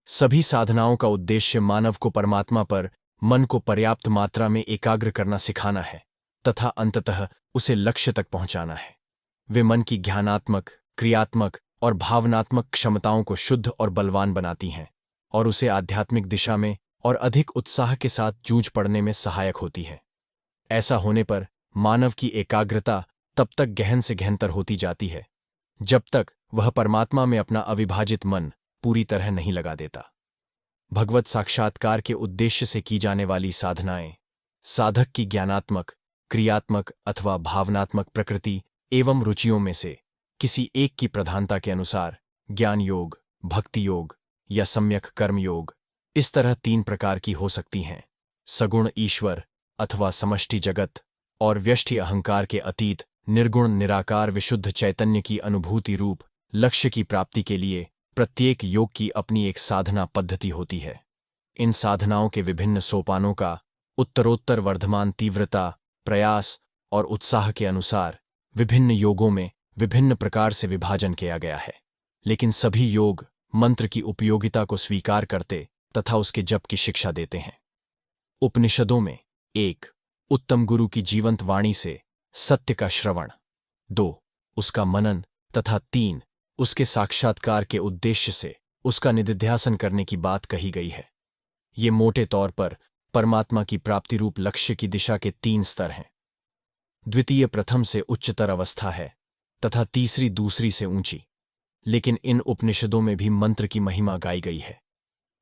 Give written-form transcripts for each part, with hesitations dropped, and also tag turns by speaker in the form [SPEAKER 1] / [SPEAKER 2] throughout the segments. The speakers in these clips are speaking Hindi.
[SPEAKER 1] सभी साधनाओं का उद्देश्य मानव को परमात्मा पर मन को पर्याप्त मात्रा में एकाग्र करना सिखाना है तथा अंततः उसे लक्ष्य तक पहुंचाना है। वे मन की ज्ञानात्मक, क्रियात्मक और भावनात्मक क्षमताओं को शुद्ध और बलवान बनाती हैं और उसे आध्यात्मिक दिशा में और अधिक उत्साह के साथ जूझ पड़ने में सहायक होती है। ऐसा होने पर मानव की एकाग्रता तब तक गहन से गहनतर होती जाती है जब तक वह परमात्मा में अपना अविभाजित मन पूरी तरह नहीं लगा देता। भगवत साक्षात्कार के उद्देश्य से की जाने वाली साधनाएं साधक की ज्ञानात्मक, क्रियात्मक अथवा भावनात्मक प्रकृति एवं रुचियों में से किसी एक की प्रधानता के अनुसार ज्ञान योग, भक्ति योग या सम्यक कर्म योग इस तरह 3 प्रकार की हो सकती हैं: सगुण ईश्वर अथवा समष्टि जगत और व्यष्टि अहंकार के अतीत निर्गुण निराकार विशुद्ध चैतन्य की अनुभूति रूप लक्ष्य की प्राप्ति के लिए प्रत्येक योग की अपनी एक साधना पद्धति होती है। इन साधनाओं के विभिन्न सोपानों का उत्तरोत्तर वर्धमान तीव्रता, प्रयास और उत्साह के अनुसार विभिन्न योगों में विभिन्न प्रकार से विभाजन किया गया है, लेकिन सभी योग मंत्र की उपयोगिता को स्वीकार करते तथा उसके जप की शिक्षा देते हैं। उपनिषदों में 1. उत्तम गुरु की जीवंत वाणी से सत्य का श्रवण, 2. उसका मनन तथा 3. उसके साक्षात्कार के उद्देश्य से उसका निधिध्यासन करने की बात कही गई है। ये मोटे तौर पर परमात्मा की प्राप्ति रूप लक्ष्य की दिशा के 3 स्तर हैं। द्वितीय प्रथम से उच्चतर अवस्था है तथा तीसरी दूसरी से ऊंची, लेकिन इन उपनिषदों में भी मंत्र की महिमा गाई गई है।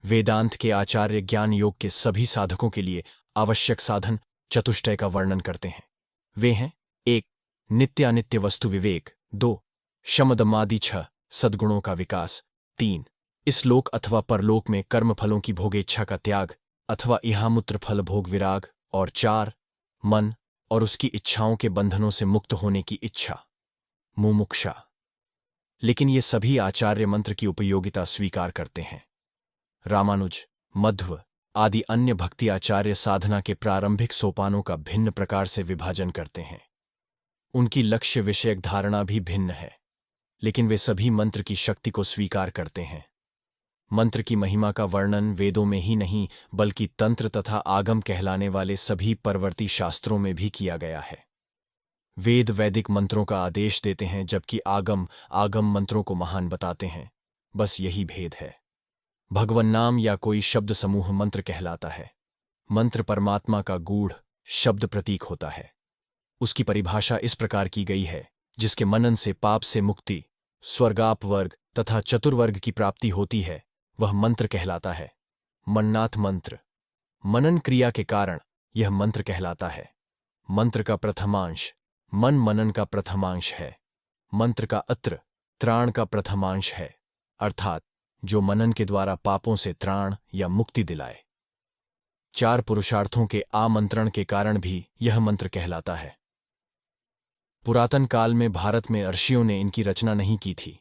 [SPEAKER 1] वेदांत के आचार्य ज्ञान योग के सभी साधकों के लिए आवश्यक साधन चतुष्टय का वर्णन करते हैं। वे हैं: 1. नित्यानित्य वस्तु विवेक, 2. शमदमादि 6 सद्गुणों का विकास, 3. इस लोक अथवा परलोक में कर्मफलों की भोगेच्छा का त्याग अथवा इहामूत्र फल भोग विराग, और 4. मन और उसकी इच्छाओं के बंधनों से मुक्त होने की इच्छा, मुमुक्षा। लेकिन ये सभी आचार्य मंत्र की उपयोगिता स्वीकार करते हैं। रामानुज, मध्व आदि अन्य भक्ति आचार्य साधना के प्रारंभिक सोपानों का भिन्न प्रकार से विभाजन करते हैं। उनकी लक्ष्य विषयक धारणा भी भिन्न है, लेकिन वे सभी मंत्र की शक्ति को स्वीकार करते हैं। मंत्र की महिमा का वर्णन वेदों में ही नहीं बल्कि तंत्र तथा आगम कहलाने वाले सभी परवर्ती शास्त्रों में भी किया गया है। वेद वैदिक मंत्रों का आदेश देते हैं जबकि आगम आगम मंत्रों को महान बताते हैं। बस यही भेद है। भगवन नाम या कोई शब्द समूह मंत्र कहलाता है। मंत्र परमात्मा का गूढ़ शब्द प्रतीक होता है। उसकी परिभाषा इस प्रकार की गई है: जिसके मनन से पाप से मुक्ति, स्वर्गापवर्ग तथा चतुर्वर्ग की प्राप्ति होती है, वह मंत्र कहलाता है। मननाथ मंत्र, मनन क्रिया के कारण यह मंत्र कहलाता है। मंत्र का प्रथमांश मन मनन का प्रथमांश है। मंत्र का अत्र त्राण का प्रथमांश है, अर्थात जो मनन के द्वारा पापों से त्राण या मुक्ति दिलाए। 4 पुरुषार्थों के आमंत्रण के कारण भी यह मंत्र कहलाता है। पुरातन काल में भारत में ऋषियों ने इनकी रचना नहीं की थी,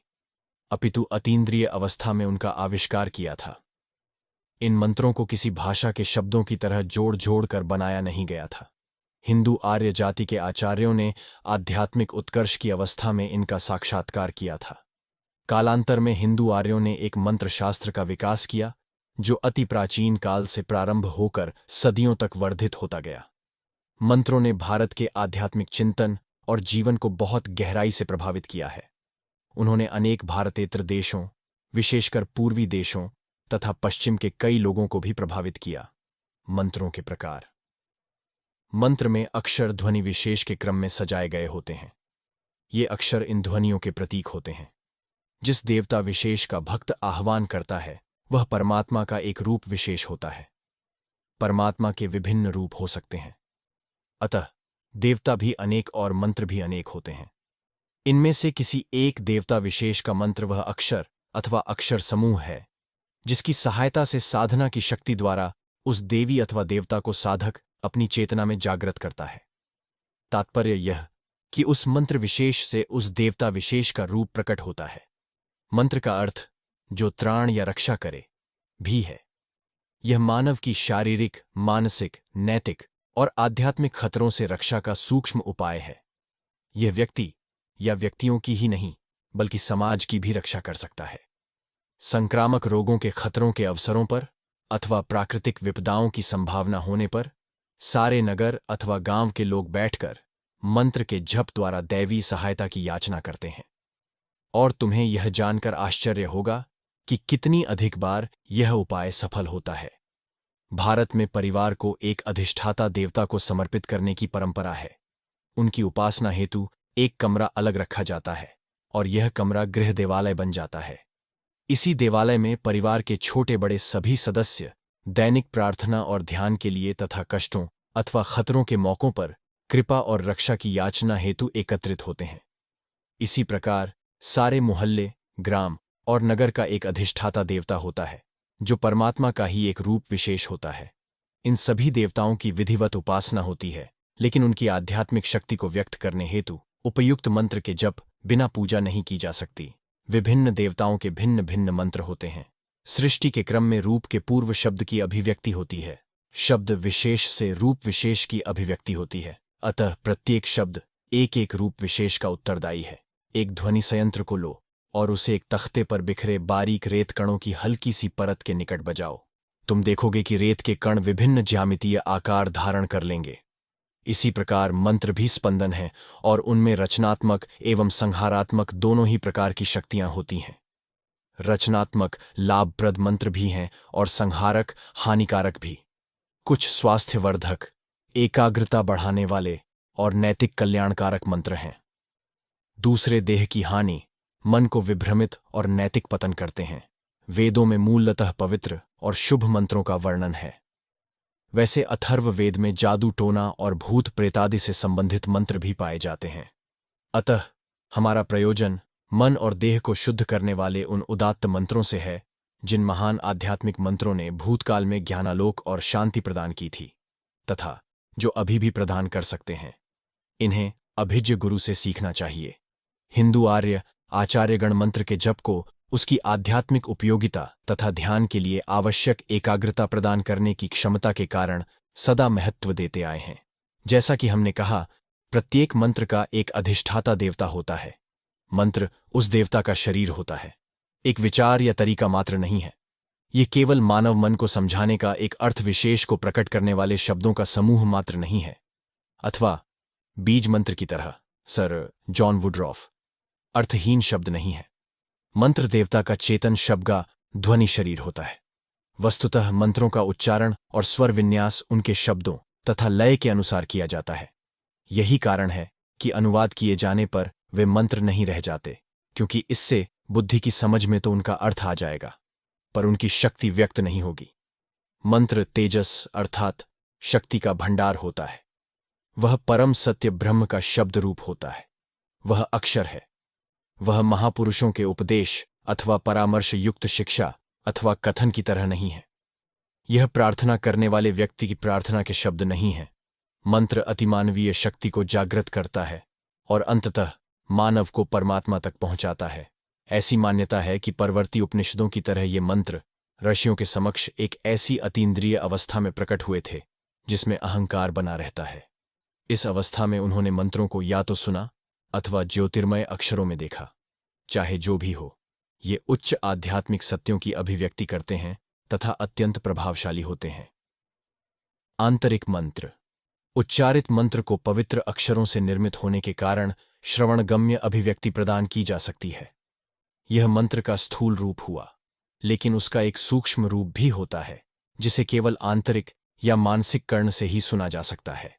[SPEAKER 1] अपितु अतीन्द्रिय अवस्था में उनका आविष्कार किया था। इन मंत्रों को किसी भाषा के शब्दों की तरह जोड़ जोड़ कर बनाया नहीं गया था। हिंदू आर्य जाति के आचार्यों ने आध्यात्मिक उत्कर्ष की अवस्था में इनका साक्षात्कार किया था। कालांतर में हिंदू आर्यों ने एक मंत्र शास्त्र का विकास किया जो अति प्राचीन काल से प्रारंभ होकर सदियों तक वर्धित होता गया। मंत्रों ने भारत के आध्यात्मिक चिंतन और जीवन को बहुत गहराई से प्रभावित किया है। उन्होंने अनेक भारतेतर देशों, विशेषकर पूर्वी देशों तथा पश्चिम के कई लोगों को भी प्रभावित किया। मंत्रों के प्रकार: मंत्र में अक्षर ध्वनि विशेष के क्रम में सजाए गए होते हैं। ये अक्षर इन ध्वनियों के प्रतीक होते हैं। जिस देवता विशेष का भक्त आह्वान करता है वह परमात्मा का एक रूप विशेष होता है। परमात्मा के विभिन्न रूप हो सकते हैं, अतः देवता भी अनेक और मंत्र भी अनेक होते हैं। इनमें से किसी एक देवता विशेष का मंत्र वह अक्षर अथवा अक्षर समूह है जिसकी सहायता से साधना की शक्ति द्वारा उस देवी अथवा देवता को साधक अपनी चेतना में जागृत करता है। तात्पर्य यह कि उस मंत्र विशेष से उस देवता विशेष का रूप प्रकट होता है। मंत्र का अर्थ जो त्राण या रक्षा करे भी है। यह मानव की शारीरिक, मानसिक, नैतिक और आध्यात्मिक खतरों से रक्षा का सूक्ष्म उपाय है। यह व्यक्ति या व्यक्तियों की ही नहीं बल्कि समाज की भी रक्षा कर सकता है। संक्रामक रोगों के खतरों के अवसरों पर अथवा प्राकृतिक विपदाओं की संभावना होने पर सारे नगर अथवा गांव के लोग बैठकर मंत्र के जप द्वारा दैवी सहायता की याचना करते हैं। और तुम्हें यह जानकर आश्चर्य होगा कि कितनी अधिक बार यह उपाय सफल होता है। भारत में परिवार को एक अधिष्ठाता देवता को समर्पित करने की परंपरा है। उनकी उपासना हेतु एक कमरा अलग रखा जाता है और यह कमरा गृह देवालय बन जाता है। इसी देवालय में परिवार के छोटे बड़े सभी सदस्य दैनिक प्रार्थना और ध्यान के लिए तथा कष्टों अथवा खतरों के मौकों पर कृपा और रक्षा की याचना हेतु एकत्रित होते हैं। इसी प्रकार सारे मोहल्ले, ग्राम और नगर का एक अधिष्ठाता देवता होता है, जो परमात्मा का ही एक रूप विशेष होता है। इन सभी देवताओं की विधिवत उपासना होती है, लेकिन उनकी आध्यात्मिक शक्ति को व्यक्त करने हेतु उपयुक्त मंत्र के जप बिना पूजा नहीं की जा सकती। विभिन्न देवताओं के भिन्न भिन्न मंत्र होते हैं। सृष्टि के क्रम में रूप के पूर्व शब्द की अभिव्यक्ति होती है, शब्द विशेष से रूप विशेष की अभिव्यक्ति होती है। अतः प्रत्येक शब्द एक एक रूप विशेष का उत्तरदायी है। एक ध्वनि संयंत्र को लो और उसे एक तख्ते पर बिखरे बारीक रेत कणों की हल्की सी परत के निकट बजाओ। तुम देखोगे कि रेत के कण विभिन्न ज्यामितीय आकार धारण कर लेंगे। इसी प्रकार मंत्र भी स्पंदन है और उनमें रचनात्मक एवं संहारात्मक दोनों ही प्रकार की शक्तियां होती हैं। रचनात्मक लाभप्रद मंत्र भी हैं और संहारक हानिकारक भी। कुछ स्वास्थ्यवर्धक, एकाग्रता बढ़ाने वाले और नैतिक कल्याणकारक मंत्र हैं। दूसरे देह की हानि, मन को विभ्रमित और नैतिक पतन करते हैं। वेदों में मूलतः पवित्र और शुभ मंत्रों का वर्णन है। वैसे अथर्व वेद में जादू टोना और भूत प्रेतादि से संबंधित मंत्र भी पाए जाते हैं। अतः हमारा प्रयोजन मन और देह को शुद्ध करने वाले उन उदात्त मंत्रों से है, जिन महान आध्यात्मिक मंत्रों ने भूतकाल में ज्ञानालोक और शांति प्रदान की थी, तथा जो अभी भी प्रदान कर सकते हैं। इन्हें अभिज्ञ गुरु से सीखना चाहिए। हिंदू आर्य आचार्यगण मंत्र के जप को उसकी आध्यात्मिक उपयोगिता तथा ध्यान के लिए आवश्यक एकाग्रता प्रदान करने की क्षमता के कारण सदा महत्व देते आए हैं। जैसा कि हमने कहा, प्रत्येक मंत्र का एक अधिष्ठाता देवता होता है। मंत्र उस देवता का शरीर होता है, एक विचार या तरीका मात्र नहीं है। ये केवल मानव मन को समझाने का एक अर्थ विशेष को प्रकट करने वाले शब्दों का समूह मात्र नहीं है, अथवा बीज मंत्र की तरह सर जॉन वुडरॉफ अर्थहीन शब्द नहीं है। मंत्र देवता का चेतन शब्द का ध्वनि शरीर होता है। वस्तुतः मंत्रों का उच्चारण और स्वर विन्यास उनके शब्दों तथा लय के अनुसार किया जाता है। यही कारण है कि अनुवाद किए जाने पर वे मंत्र नहीं रह जाते, क्योंकि इससे बुद्धि की समझ में तो उनका अर्थ आ जाएगा, पर उनकी शक्ति व्यक्त नहीं होगी। मंत्र तेजस अर्थात शक्ति का भंडार होता है। वह परम सत्य ब्रह्म का शब्द रूप होता है। वह अक्षर है। वह महापुरुषों के उपदेश अथवा परामर्श युक्त शिक्षा अथवा कथन की तरह नहीं है। यह प्रार्थना करने वाले व्यक्ति की प्रार्थना के शब्द नहीं है। मंत्र अतिमानवीय शक्ति को जागृत करता है और अंततः मानव को परमात्मा तक पहुंचाता है। ऐसी मान्यता है कि परवर्ती उपनिषदों की तरह ये मंत्र ऋषियों के समक्ष एक ऐसी अतीन्द्रिय अवस्था में प्रकट हुए थे जिसमें अहंकार बना रहता है। इस अवस्था में उन्होंने मंत्रों को या तो सुना अथवा ज्योतिर्मय अक्षरों में देखा। चाहे जो भी हो, ये उच्च आध्यात्मिक सत्यों की अभिव्यक्ति करते हैं तथा अत्यंत प्रभावशाली होते हैं। आंतरिक मंत्र। उच्चारित मंत्र को पवित्र अक्षरों से निर्मित होने के कारण श्रवणगम्य अभिव्यक्ति प्रदान की जा सकती है। यह मंत्र का स्थूल रूप हुआ, लेकिन उसका एक सूक्ष्म रूप भी होता है जिसे केवल आंतरिक या मानसिक कर्ण से ही सुना जा सकता है।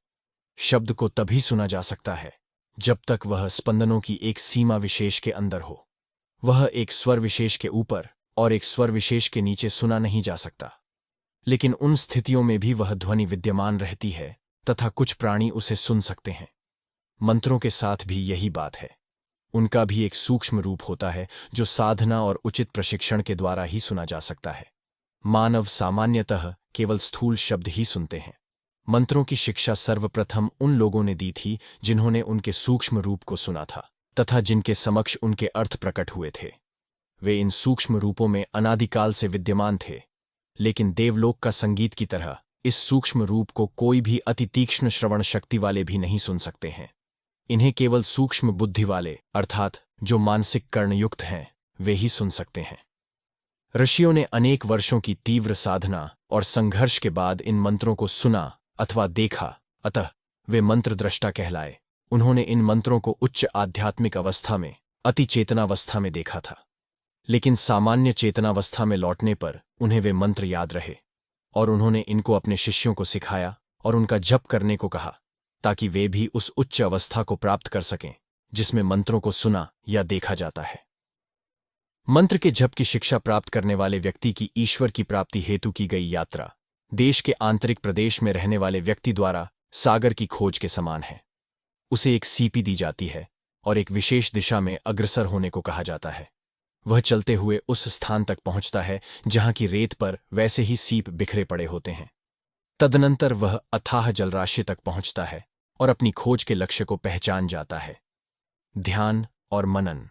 [SPEAKER 1] शब्द को तभी सुना जा सकता है जब तक वह स्पंदनों की एक सीमा विशेष के अंदर हो। वह एक स्वर विशेष के ऊपर और एक स्वर विशेष के नीचे सुना नहीं जा सकता, लेकिन उन स्थितियों में भी वह ध्वनि विद्यमान रहती है तथा कुछ प्राणी उसे सुन सकते हैं। मंत्रों के साथ भी यही बात है। उनका भी एक सूक्ष्म रूप होता है जो साधना और उचित प्रशिक्षण के द्वारा ही सुना जा सकता है। मानव सामान्यतः केवल स्थूल शब्द ही सुनते हैं। मंत्रों की शिक्षा सर्वप्रथम उन लोगों ने दी थी जिन्होंने उनके सूक्ष्म रूप को सुना था तथा जिनके समक्ष उनके अर्थ प्रकट हुए थे। वे इन सूक्ष्म रूपों में अनादिकाल से विद्यमान थे, लेकिन देवलोक का संगीत की तरह इस सूक्ष्म रूप को कोई भी अति तीक्ष्ण श्रवण शक्ति वाले भी नहीं सुन सकते हैं। इन्हें केवल सूक्ष्म बुद्धि वाले अर्थात जो मानसिक कर्णयुक्त हैं वे ही सुन सकते हैं। ऋषियों ने अनेक वर्षों की तीव्र साधना और संघर्ष के बाद इन मंत्रों को सुना अथवा देखा, अतः वे मंत्रद्रष्टा कहलाए। उन्होंने इन मंत्रों को उच्च आध्यात्मिक अवस्था में, अति चेतनावस्था में देखा था, लेकिन सामान्य चेतनावस्था में लौटने पर उन्हें वे मंत्र याद रहे और उन्होंने इनको अपने शिष्यों को सिखाया और उनका जप करने को कहा, ताकि वे भी उस उच्च अवस्था को प्राप्त कर सकें जिसमें मंत्रों को सुना या देखा जाता है। मंत्र के जप की शिक्षा प्राप्त करने वाले व्यक्ति की ईश्वर की प्राप्ति हेतु की गई यात्रा देश के आंतरिक प्रदेश में रहने वाले व्यक्ति द्वारा सागर की खोज के समान है। उसे एक सीपी दी जाती है और एक विशेष दिशा में अग्रसर होने को कहा जाता है। वह चलते हुए उस स्थान तक पहुंचता है जहां की रेत पर वैसे ही सीप बिखरे पड़े होते हैं। तदनंतर वह अथाह जलराशि तक पहुंचता है और अपनी खोज के लक्ष्य को पहचान जाता है। ध्यान और मनन।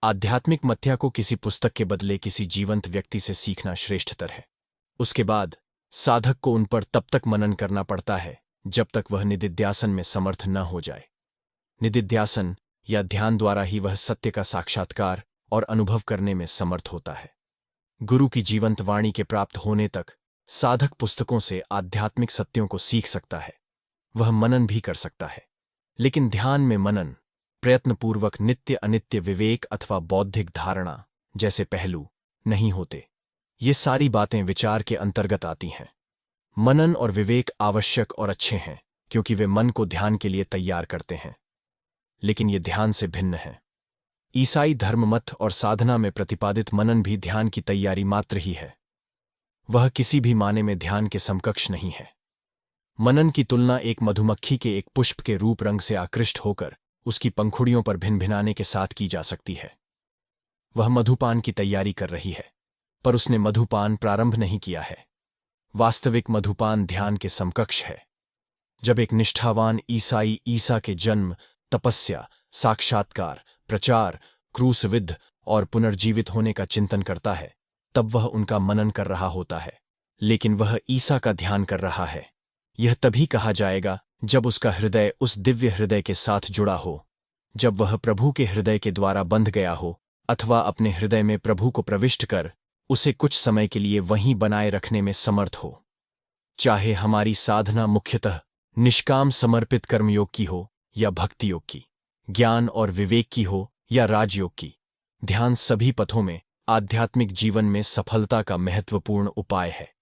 [SPEAKER 1] आध्यात्मिक मथ्या को किसी पुस्तक के बदले किसी जीवंत व्यक्ति से सीखना श्रेष्ठतर है। उसके बाद साधक को उन पर तब तक मनन करना पड़ता है जब तक वह निदिध्यासन में समर्थ न हो जाए। निदिध्यासन या ध्यान द्वारा ही वह सत्य का साक्षात्कार और अनुभव करने में समर्थ होता है। गुरु की जीवंत वाणी के प्राप्त होने तक साधक पुस्तकों से आध्यात्मिक सत्यों को सीख सकता है। वह मनन भी कर सकता है, लेकिन ध्यान में मनन प्रयत्नपूर्वक नित्य अनित्य विवेक अथवा बौद्धिक धारणा जैसे पहलू नहीं होते। ये सारी बातें विचार के अंतर्गत आती हैं। मनन और विवेक आवश्यक और अच्छे हैं क्योंकि वे मन को ध्यान के लिए तैयार करते हैं, लेकिन ये ध्यान से भिन्न है। ईसाई धर्ममत और साधना में प्रतिपादित मनन भी ध्यान की तैयारी मात्र ही है। वह किसी भी माने में ध्यान के समकक्ष नहीं है। मनन की तुलना एक मधुमक्खी के एक पुष्प के रूप रंग से आकृष्ट होकर उसकी पंखुड़ियों पर भिनभिनाने के साथ की जा सकती है। वह मधुपान की तैयारी कर रही है, पर उसने मधुपान प्रारंभ नहीं किया है। वास्तविक मधुपान ध्यान के समकक्ष है। जब एक निष्ठावान ईसाई ईसा के जन्म, तपस्या, साक्षात्कार, प्रचार, क्रूसविद्ध और पुनर्जीवित होने का चिंतन करता है, तब वह उनका मनन कर रहा होता है, लेकिन वह ईसा का ध्यान कर रहा है। यह तभी कहा जाएगा जब उसका हृदय उस दिव्य हृदय के साथ जुड़ा हो, जब वह प्रभु के हृदय के द्वारा बंध गया हो, अथवा अपने हृदय में प्रभु को प्रविष्ट कर उसे कुछ समय के लिए वहीं बनाए रखने में समर्थ हो। चाहे हमारी साधना मुख्यतः निष्काम समर्पित कर्मयोग की हो या भक्ति योग की, ज्ञान और विवेक की हो या राजयोग की, ध्यान सभी पथों में आध्यात्मिक जीवन में सफलता का महत्वपूर्ण उपाय है।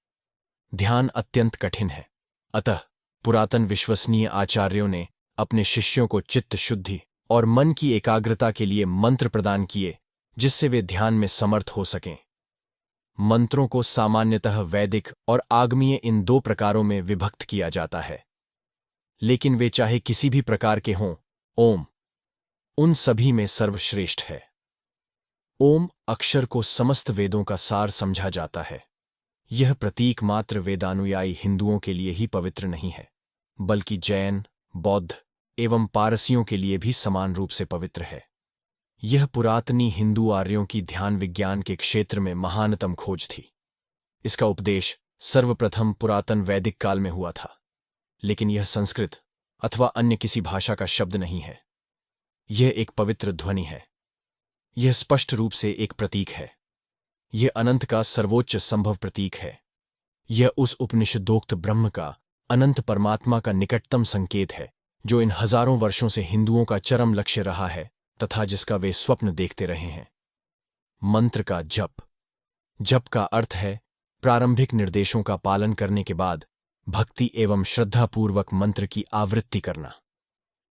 [SPEAKER 1] ध्यान अत्यंत कठिन है, अतः पुरातन विश्वसनीय आचार्यों ने अपने शिष्यों को चित्त शुद्धि और मन की एकाग्रता के लिए मंत्र प्रदान किए जिससे वे ध्यान में समर्थ हो सकें। मंत्रों को सामान्यतः वैदिक और आगमीय इन दो प्रकारों में विभक्त किया जाता है, लेकिन वे चाहे किसी भी प्रकार के हों, ओम उन सभी में सर्वश्रेष्ठ है। ओम अक्षर को समस्त वेदों का सार समझा जाता है। यह प्रतीक मात्र वेदानुयायी हिंदुओं के लिए ही पवित्र नहीं है, बल्कि जैन, बौद्ध एवं पारसियों के लिए भी समान रूप से पवित्र है। यह पुरातनी हिंदू आर्यों की ध्यान विज्ञान के क्षेत्र में महानतम खोज थी। इसका उपदेश सर्वप्रथम पुरातन वैदिक काल में हुआ था, लेकिन यह संस्कृत अथवा अन्य किसी भाषा का शब्द नहीं है। यह एक पवित्र ध्वनि है। यह स्पष्ट रूप से एक प्रतीक है। यह अनंत का सर्वोच्च संभव प्रतीक है। यह उस उपनिषदोक्त ब्रह्म का, अनंत परमात्मा का निकटतम संकेत है, जो इन हजारों वर्षों से हिंदुओं का चरम लक्ष्य रहा है तथा जिसका वे स्वप्न देखते रहे हैं। मंत्र का जप। जप का अर्थ है प्रारंभिक निर्देशों का पालन करने के बाद भक्ति एवं श्रद्धापूर्वक मंत्र की आवृत्ति करना।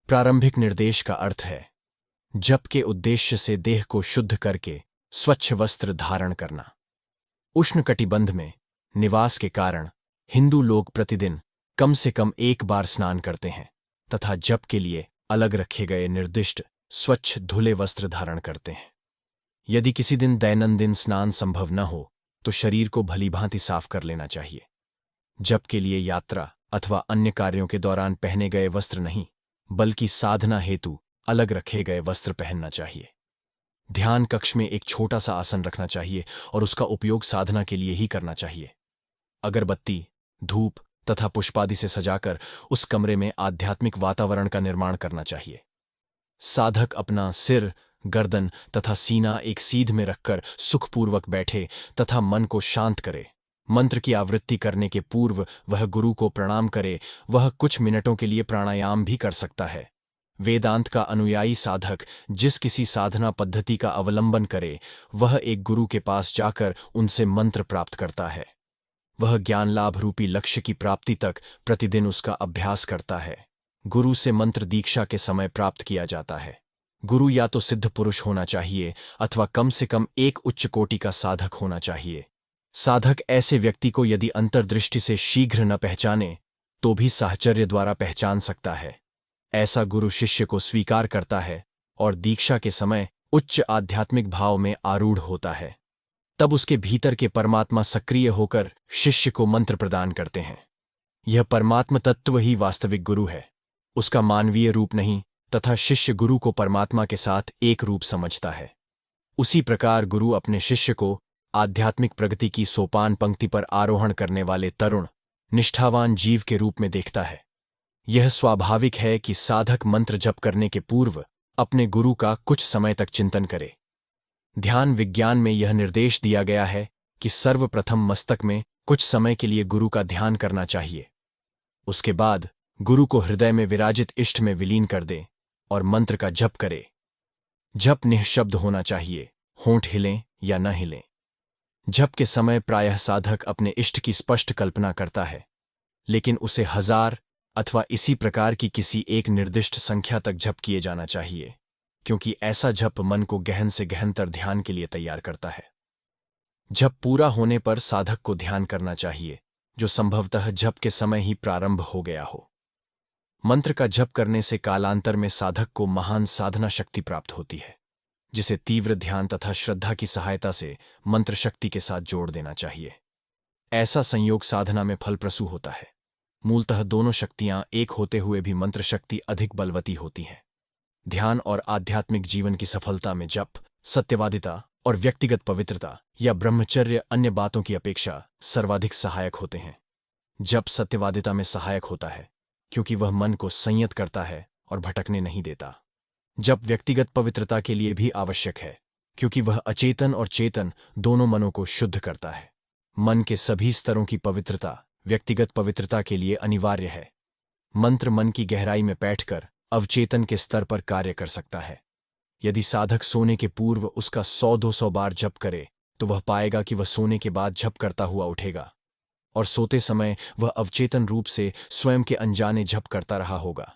[SPEAKER 1] प्रारंभिक निर्देश का अर्थ है जप के उद्देश्य से देह को शुद्ध करके स्वच्छ वस्त्र धारण करना। उष्णकटिबंध में निवास के कारण हिंदू लोग प्रतिदिन कम से कम एक बार स्नान करते हैं तथा जप के लिए अलग रखे गए निर्दिष्ट स्वच्छ धुले वस्त्र धारण करते हैं। यदि किसी दिन दैनंदिन स्नान संभव न हो तो शरीर को भलीभांति साफ कर लेना चाहिए। जप के लिए यात्रा अथवा अन्य कार्यों के दौरान पहने गए वस्त्र नहीं, बल्कि साधना हेतु अलग रखे गए वस्त्र पहनना चाहिए। ध्यान कक्ष में एक छोटा सा आसन रखना चाहिए और उसका उपयोग साधना के लिए ही करना चाहिए। अगरबत्ती, धूप तथा पुष्पादि से सजाकर उस कमरे में आध्यात्मिक वातावरण का निर्माण करना चाहिए। साधक अपना सिर, गर्दन तथा सीना एक सीध में रखकर सुखपूर्वक बैठे तथा मन को शांत करे। मंत्र की आवृत्ति करने के पूर्व वह गुरु को प्रणाम करे। वह कुछ मिनटों के लिए प्राणायाम भी कर सकता है। वेदांत का अनुयायी साधक जिस किसी साधना पद्धति का अवलंबन करे, वह एक गुरु के पास जाकर उनसे मंत्र प्राप्त करता है। वह ज्ञान लाभ रूपी लक्ष्य की प्राप्ति तक प्रतिदिन उसका अभ्यास करता है। गुरु से मंत्र दीक्षा के समय प्राप्त किया जाता है। गुरु या तो सिद्ध पुरुष होना चाहिए अथवा कम से कम एक उच्च कोटि का साधक होना चाहिए। साधक ऐसे व्यक्ति को यदि अंतर्दृष्टि से शीघ्र न पहचाने तो भी साहचर्य द्वारा पहचान सकता है। ऐसा गुरु शिष्य को स्वीकार करता है और दीक्षा के समय उच्च आध्यात्मिक भाव में आरूढ़ होता है। तब उसके भीतर के परमात्मा सक्रिय होकर शिष्य को मंत्र प्रदान करते हैं। यह परमात्म तत्व ही वास्तविक गुरु है, उसका मानवीय रूप नहीं, तथा शिष्य गुरु को परमात्मा के साथ एक रूप समझता है। उसी प्रकार गुरु अपने शिष्य को आध्यात्मिक प्रगति की सोपान पंक्ति पर आरोहण करने वाले तरुण निष्ठावान जीव के रूप में देखता है। यह स्वाभाविक है कि साधक मंत्र जप करने के पूर्व अपने गुरु का कुछ समय तक चिंतन करे। ध्यान विज्ञान में यह निर्देश दिया गया है कि सर्वप्रथम मस्तक में कुछ समय के लिए गुरु का ध्यान करना चाहिए। उसके बाद गुरु को हृदय में विराजित इष्ट में विलीन कर दे और मंत्र का जप करे। जप निःशब्द होना चाहिए, होंठ हिलें या न हिलें। जप के समय प्रायः साधक अपने इष्ट की स्पष्ट कल्पना करता है, लेकिन उसे 1000 अथवा इसी प्रकार की किसी एक निर्दिष्ट संख्या तक जप किए जाना चाहिए, क्योंकि ऐसा जप मन को गहन से गहनतर ध्यान के लिए तैयार करता है। जप पूरा होने पर साधक को ध्यान करना चाहिए, जो संभवतः जप के समय ही प्रारंभ हो गया हो। मंत्र का जप करने से कालांतर में साधक को महान साधना शक्ति प्राप्त होती है, जिसे तीव्र ध्यान तथा श्रद्धा की सहायता से मंत्र शक्ति के साथ जोड़ देना चाहिए। ऐसा संयोग साधना में फलप्रसू होता है। मूलतः दोनों शक्तियां एक होते हुए भी मंत्र शक्ति अधिक बलवती होती है। ध्यान और आध्यात्मिक जीवन की सफलता में जप, सत्यवादिता और व्यक्तिगत पवित्रता या ब्रह्मचर्य अन्य बातों की अपेक्षा सर्वाधिक सहायक होते हैं। जप सत्यवादिता में सहायक होता है क्योंकि वह मन को संयत करता है और भटकने नहीं देता। जप व्यक्तिगत पवित्रता के लिए भी आवश्यक है क्योंकि वह अचेतन और चेतन दोनों मनों को शुद्ध करता है। मन के सभी स्तरों की पवित्रता व्यक्तिगत पवित्रता के लिए अनिवार्य है। मंत्र मन की गहराई में बैठकर अवचेतन के स्तर पर कार्य कर सकता है। यदि साधक सोने के पूर्व उसका 100-200 बार जप करे तो वह पाएगा कि वह सोने के बाद जप करता हुआ उठेगा और सोते समय वह अवचेतन रूप से स्वयं के अनजाने जप करता रहा होगा।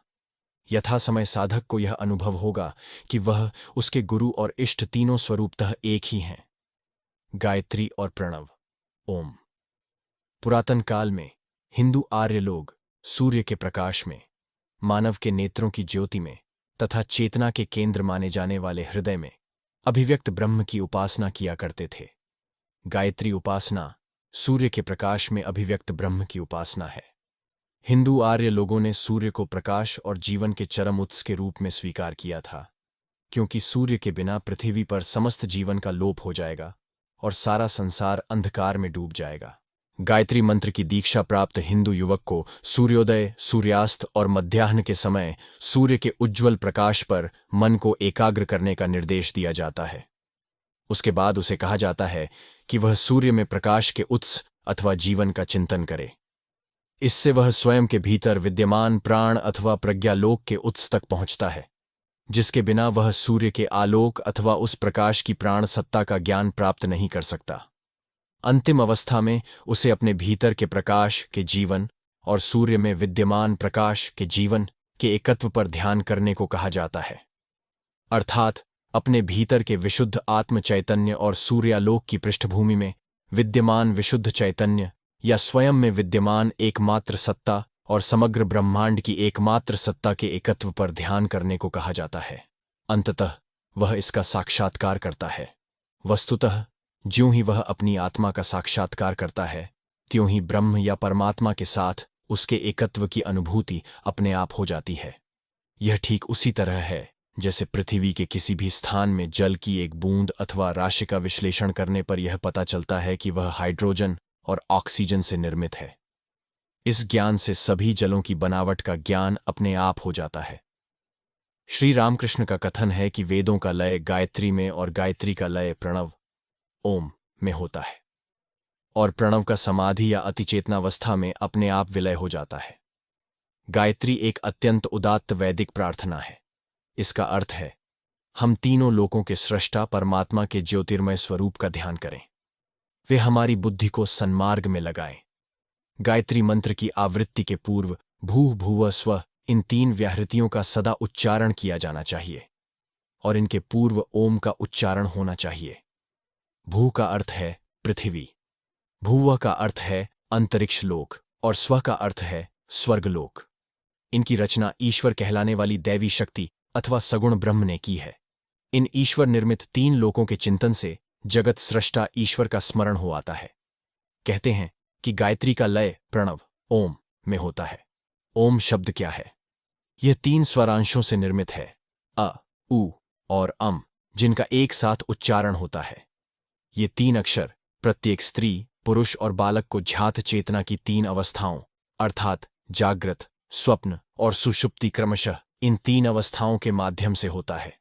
[SPEAKER 1] यथा समय साधक को यह अनुभव होगा कि वह, उसके गुरु और इष्ट तीनों स्वरूपतः एक ही हैं। गायत्री और प्रणव। ओम। पुरातन काल में हिंदू आर्य लोग सूर्य के प्रकाश में, मानव के नेत्रों की ज्योति में तथा चेतना के केंद्र माने जाने वाले हृदय में अभिव्यक्त ब्रह्म की उपासना किया करते थे। गायत्री उपासना सूर्य के प्रकाश में अभिव्यक्त ब्रह्म की उपासना है। हिंदू आर्य लोगों ने सूर्य को प्रकाश और जीवन के चरम उत्स के रूप में स्वीकार किया था, क्योंकि सूर्य के बिना पृथ्वी पर समस्त जीवन का लोप हो जाएगा और सारा संसार अंधकार में डूब जाएगा। गायत्री मंत्र की दीक्षा प्राप्त हिंदू युवक को सूर्योदय, सूर्यास्त और मध्याह्न के समय सूर्य के उज्ज्वल प्रकाश पर मन को एकाग्र करने का निर्देश दिया जाता है। उसके बाद उसे कहा जाता है कि वह सूर्य में प्रकाश के उत्स अथवा जीवन का चिंतन करे। इससे वह स्वयं के भीतर विद्यमान प्राण अथवा प्रज्ञालोक के उत्स तक पहुंचता है, जिसके बिना वह सूर्य के आलोक अथवा उस प्रकाश की प्राण सत्ता का ज्ञान प्राप्त नहीं कर सकता। अंतिम अवस्था में उसे अपने भीतर के प्रकाश के जीवन और सूर्य में विद्यमान प्रकाश के जीवन के एकत्व पर ध्यान करने को कहा जाता है। अर्थात अपने भीतर के विशुद्ध आत्म चैतन्य और सूर्यालोक की पृष्ठभूमि में विद्यमान विशुद्ध चैतन्य या स्वयं में विद्यमान एकमात्र सत्ता और समग्र ब्रह्मांड की एकमात्र सत्ता के एकत्व पर ध्यान करने को कहा जाता है। अंततः वह इसका साक्षात्कार करता है। वस्तुतः ज्यों ही वह अपनी आत्मा का साक्षात्कार करता है, त्यों ही ब्रह्म या परमात्मा के साथ उसके एकत्व की अनुभूति अपने आप हो जाती है। यह ठीक उसी तरह है जैसे पृथ्वी के किसी भी स्थान में जल की एक बूंद अथवा राशि का विश्लेषण करने पर यह पता चलता है कि वह हाइड्रोजन और ऑक्सीजन से निर्मित है। इस ज्ञान से सभी जलों की बनावट का ज्ञान अपने आप हो जाता है। श्री रामकृष्ण का कथन है कि वेदों का लय गायत्री में और गायत्री का लय प्रणव ओम में होता है, और प्रणव का समाधि या अतिचेतनावस्था में अपने आप विलय हो जाता है। गायत्री एक अत्यंत उदात्त वैदिक प्रार्थना है। इसका अर्थ है हम तीनों लोकों के सृष्टा परमात्मा के ज्योतिर्मय स्वरूप का ध्यान करें, वे हमारी बुद्धि को सन्मार्ग में लगाएं। गायत्री मंत्र की आवृत्ति के पूर्व भूः भुवः स्वः इन तीन व्याहृतियों का सदा उच्चारण किया जाना चाहिए, और इनके पूर्व ओम का उच्चारण होना चाहिए। भू का अर्थ है पृथ्वी, भुवः का अर्थ है अंतरिक्ष लोक, और स्व का अर्थ है स्वर्गलोक। इनकी रचना ईश्वर कहलाने वाली दैवी शक्ति अथवा सगुण ब्रह्म ने की है। इन ईश्वर निर्मित तीन लोकों के चिंतन से जगत सृष्टा ईश्वर का स्मरण हो आता है। कहते हैं कि गायत्री का लय प्रणव ओम में होता है। ओम शब्द क्या है? यह तीन स्वरांशों से निर्मित है, अ, उ और अम, जिनका एक साथ उच्चारण होता है। ये तीन अक्षर प्रत्येक स्त्री, पुरुष और बालक को ध्यात चेतना की तीन अवस्थाओं अर्थात जागृत, स्वप्न और सुषुप्ति क्रमशः इन तीन अवस्थाओं के माध्यम से होता है।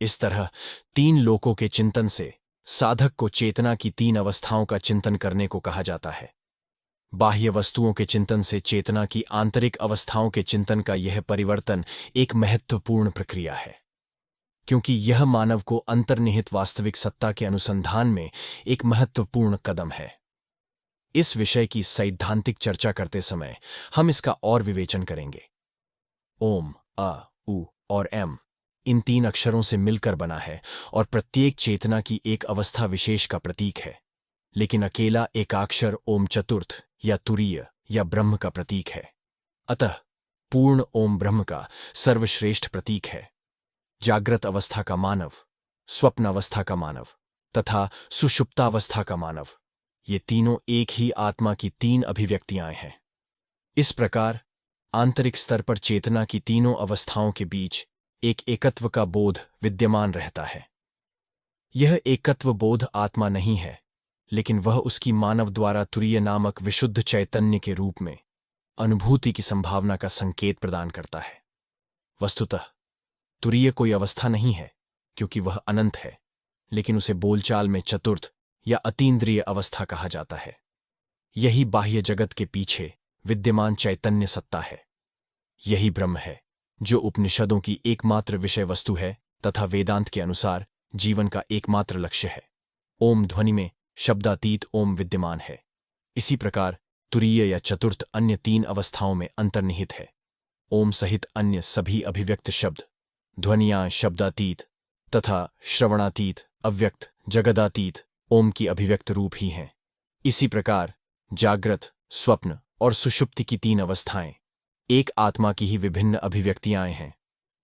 [SPEAKER 1] इस तरह तीन लोकों के चिंतन से साधक को चेतना की तीन अवस्थाओं का चिंतन करने को कहा जाता है। बाह्य वस्तुओं के चिंतन से चेतना की आंतरिक अवस्थाओं के चिंतन का यह परिवर्तन एक महत्वपूर्ण प्रक्रिया है, क्योंकि यह मानव को अंतर्निहित वास्तविक सत्ता के अनुसंधान में एक महत्वपूर्ण कदम है। इस विषय की सैद्धांतिक चर्चा करते समय हम इसका और विवेचन करेंगे। ओम, अ, उ और एम इन तीन अक्षरों से मिलकर बना है और प्रत्येक चेतना की एक अवस्था विशेष का प्रतीक है, लेकिन अकेला एकाक्षर ओम चतुर्थ या तुरीय या ब्रह्म का प्रतीक है। अतः पूर्ण ओम ब्रह्म का सर्वश्रेष्ठ प्रतीक है। जागृत अवस्था का मानव, स्वप्न अवस्था का मानव तथा सुषुप्तावस्था का मानव, ये तीनों एक ही आत्मा की तीन अभिव्यक्तियां हैं। इस प्रकार आंतरिक स्तर पर चेतना की तीनों अवस्थाओं के बीच एक एकत्व का बोध विद्यमान रहता है। यह एकत्व बोध आत्मा नहीं है, लेकिन वह उसकी मानव द्वारा तुरीय नामक विशुद्ध चैतन्य के रूप में अनुभूति की संभावना का संकेत प्रदान करता है। वस्तुतः तुरीय कोई अवस्था नहीं है, क्योंकि वह अनंत है, लेकिन उसे बोलचाल में चतुर्थ या अतीन्द्रिय अवस्था कहा जाता है। यही बाह्य जगत के पीछे विद्यमान चैतन्य सत्ता है। यही ब्रह्म है जो उपनिषदों की एकमात्र विषय वस्तु है तथा वेदांत के अनुसार जीवन का एकमात्र लक्ष्य है। ओम ध्वनि में शब्दातीत ओम विद्यमान है। इसी प्रकार तुरीय या चतुर्थ अन्य तीन अवस्थाओं में अंतर्निहित है। ओम सहित अन्य सभी अभिव्यक्त शब्द, ध्वनियां शब्दातीत तथा श्रवणातीत, अव्यक्त, जगदातीत ओम की अभिव्यक्त रूप ही हैं। इसी प्रकार जागृत, स्वप्न और सुषुप्ति की तीन अवस्थाएं एक आत्मा की ही विभिन्न अभिव्यक्तियां हैं।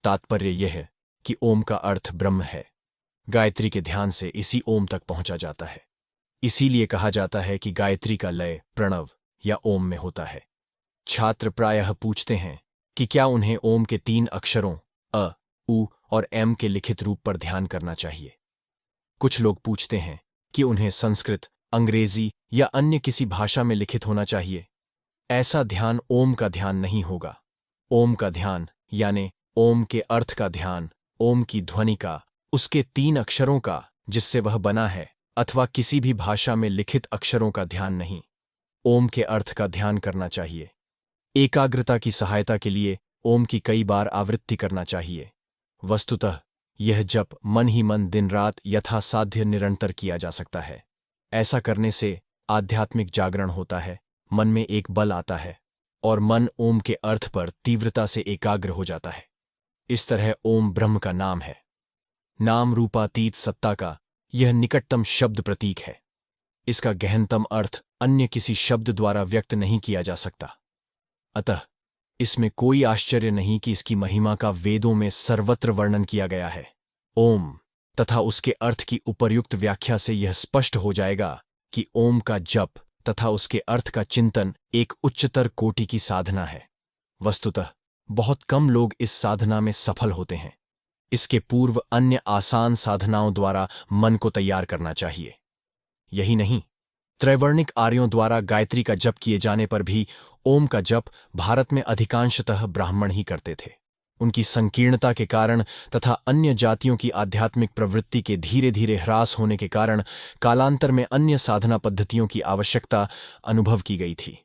[SPEAKER 1] तात्पर्य यह है कि ओम का अर्थ ब्रह्म है। गायत्री के ध्यान से इसी ओम तक पहुंचा जाता है। इसीलिए कहा जाता है कि गायत्री का लय प्रणव या ओम में होता है। छात्र प्रायः पूछते हैं कि क्या उन्हें ओम के तीन अक्षरों अ, उ और एम के लिखित रूप पर ध्यान करना चाहिए। कुछ लोग पूछते हैं कि उन्हें संस्कृत, अंग्रेजी या अन्य किसी भाषा में लिखित होना चाहिए। ऐसा ध्यान ओम का ध्यान नहीं होगा। ओम का ध्यान यानी ओम के अर्थ का ध्यान, ओम की ध्वनि का, उसके तीन अक्षरों का जिससे वह बना है, अथवा किसी भी भाषा में लिखित अक्षरों का ध्यान नहीं, ओम के अर्थ का ध्यान करना चाहिए। एकाग्रता की सहायता के लिए ओम की कई बार आवृत्ति करना चाहिए। वस्तुतः यह जप मन ही मन दिन रात यथासाध्य निरंतर किया जा सकता है। ऐसा करने से आध्यात्मिक जागरण होता है, मन में एक बल आता है और मन ओम के अर्थ पर तीव्रता से एकाग्र हो जाता है। इस तरह ओम ब्रह्म का नाम है। नाम रूपातीत सत्ता का यह निकटतम शब्द प्रतीक है। इसका गहनतम अर्थ अन्य किसी शब्द द्वारा व्यक्त नहीं किया जा सकता। अतः इसमें कोई आश्चर्य नहीं कि इसकी महिमा का वेदों में सर्वत्र वर्णन किया गया है। ओम तथा उसके अर्थ की उपर्युक्त व्याख्या से यह स्पष्ट हो जाएगा कि ओम का जप तथा उसके अर्थ का चिंतन एक उच्चतर कोटि की साधना है। वस्तुतः बहुत कम लोग इस साधना में सफल होते हैं। इसके पूर्व अन्य आसान साधनाओं द्वारा मन को तैयार करना चाहिए। यही नहीं, त्रैवर्णिक आर्यों द्वारा गायत्री का जप किए जाने पर भी ओम का जप भारत में अधिकांशतः ब्राह्मण ही करते थे। उनकी संकीर्णता के कारण तथा अन्य जातियों की आध्यात्मिक प्रवृत्ति के धीरे धीरे ह्रास होने के कारण कालांतर में अन्य साधना पद्धतियों की आवश्यकता अनुभव की गई थी।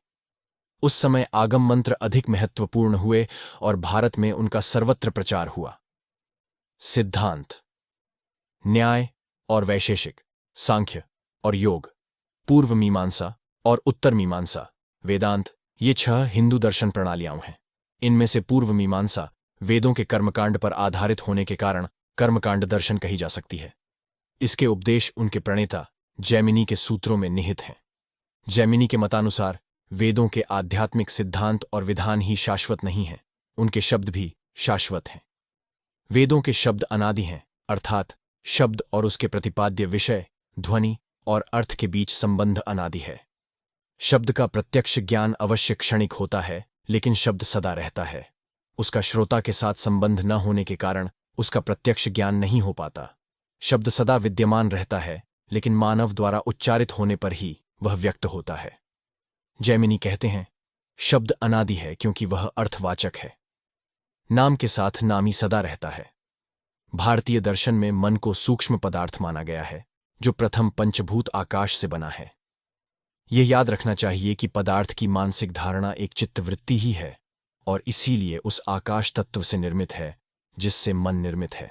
[SPEAKER 1] उस समय आगम मंत्र अधिक महत्वपूर्ण हुए और भारत में उनका सर्वत्र प्रचार हुआ। सिद्धांत, न्याय और वैशेषिक, सांख्य और योग, पूर्व मीमांसा और उत्तर मीमांसा, वेदांत, ये 6 हिंदू दर्शन प्रणालियां हैं। इनमें से पूर्व मीमांसा वेदों के कर्मकांड पर आधारित होने के कारण कर्मकांड दर्शन कही जा सकती है। इसके उपदेश उनके प्रणेता जैमिनी के सूत्रों में निहित हैं। जैमिनी के मतानुसार वेदों के आध्यात्मिक सिद्धांत और विधान ही शाश्वत नहीं हैं, उनके शब्द भी शाश्वत हैं। वेदों के शब्द अनादि हैं, अर्थात शब्द और उसके प्रतिपाद्य विषय, ध्वनि और अर्थ के बीच संबंध अनादि है। शब्द का प्रत्यक्ष ज्ञान अवश्य क्षणिक होता है, लेकिन शब्द सदा रहता है। उसका श्रोता के साथ संबंध न होने के कारण उसका प्रत्यक्ष ज्ञान नहीं हो पाता। शब्द सदा विद्यमान रहता है, लेकिन मानव द्वारा उच्चारित होने पर ही वह व्यक्त होता है। जैमिनी कहते हैं, शब्द अनादि है क्योंकि वह अर्थवाचक है। नाम के साथ नामी सदा रहता है। भारतीय दर्शन में मन को सूक्ष्म पदार्थ माना गया है, जो प्रथम पंचभूत आकाश से बना है। यह याद रखना चाहिए कि पदार्थ की मानसिक धारणा एक चित्तवृत्ति ही है और इसीलिए उस आकाश तत्व से निर्मित है जिससे मन निर्मित है।